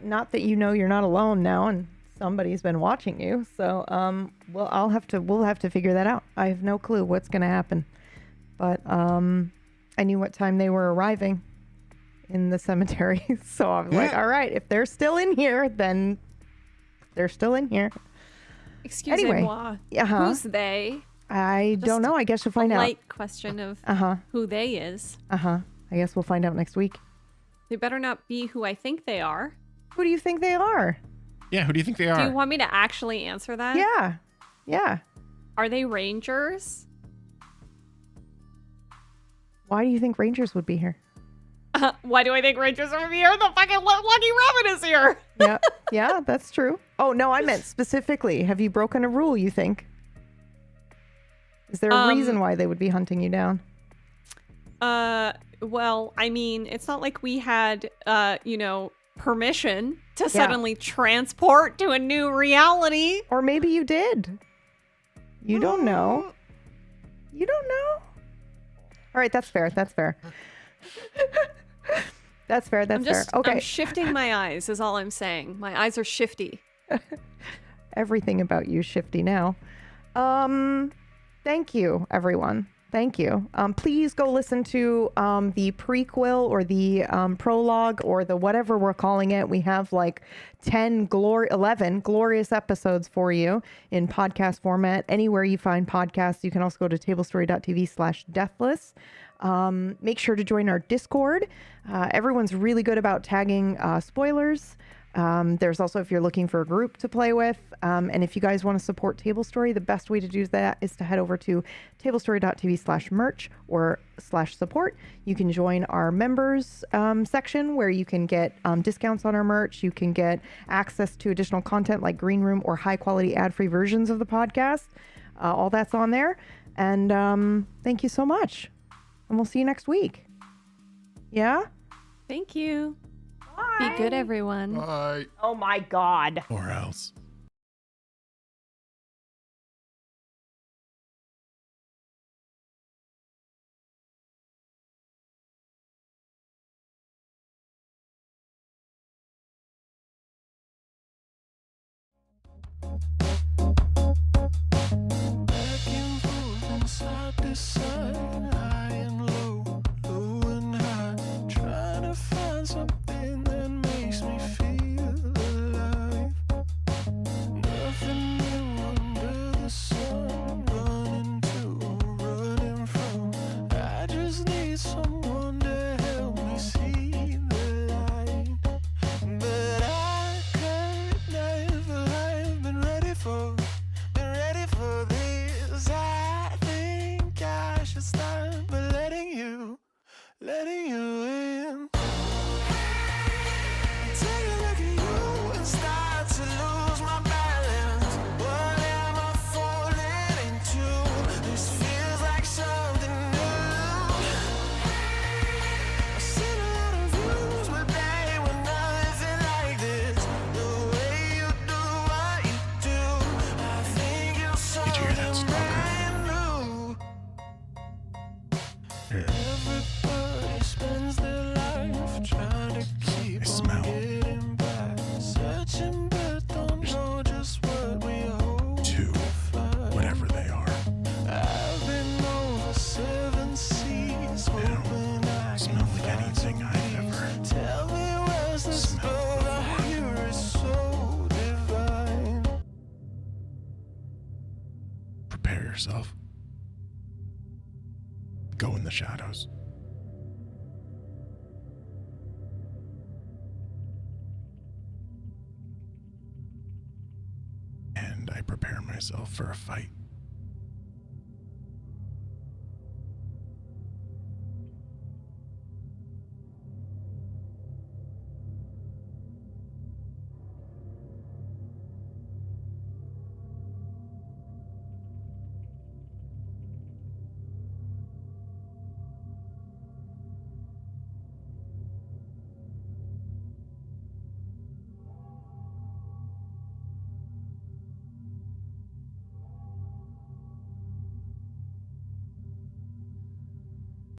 not that you know you're not alone now, and somebody's been watching you. So, we'll have to figure that out. I have no clue what's going to happen. But I knew what time they were arriving in the cemetery, so I was like, all right, if they're still in here, then they're still in here. Excusez-moi. Uh-huh. Who's they? I don't know. I guess we'll find A out. light question of who they is. I guess we'll find out next week. They better not be who I think they are. Who do you think they are? Yeah, who do you think they are? Do you want me to actually answer that? Yeah. Are they rangers? Why do you think Rangers would be here? Why do I think rangers are here? The fucking Lucky Rabbit is here. Yeah, that's true. Oh, no, I meant specifically. Have you broken a rule, you think? Is there a reason why they would be hunting you down? Well, I mean, it's not like we had, permission to suddenly transport to a new reality. Or maybe you did. You don't know. You don't know? All right, that's fair. That's fair. That's fair. Okay. I'm shifting my eyes is all I'm saying. My eyes are shifty. Everything about you shifty now. Thank you, everyone. Thank you. Please go listen to the prequel or the prologue or the whatever we're calling it. We have like 11 glorious episodes for you in podcast format. Anywhere you find podcasts, you can also go to tablestory.tv/deathless. Make sure to join our Discord. Everyone's really good about tagging spoilers. There's also, if you're looking for a group to play with, and if you guys want to support Tablestory, the best way to do that is to head over to tablestory.tv/merch or /support. You can join our members section where you can get discounts on our merch. You can get access to additional content like Green Room or high quality ad-free versions of the podcast. All that's on there. And thank you so much. And we'll see you next week. Yeah? Thank you. Be good, everyone. Bye. Oh my God. Or else. Back and forth and side to side, high and low, low and high, trying to find something that makes me feel alive. Nothing new under the sun, running to, running from. I just need someone to help me see the light. Here. Everybody spends their life trying to keep I smell. getting back. Searching but don't know just what we hope Two. to find. Whatever they are. I've been over 7 seas, hoping I Smell can like find anything I've some ever peace. Tell me where's the smelled spell I hear is so divine. Prepare yourself. Go in the shadows. And I prepare myself for a fight.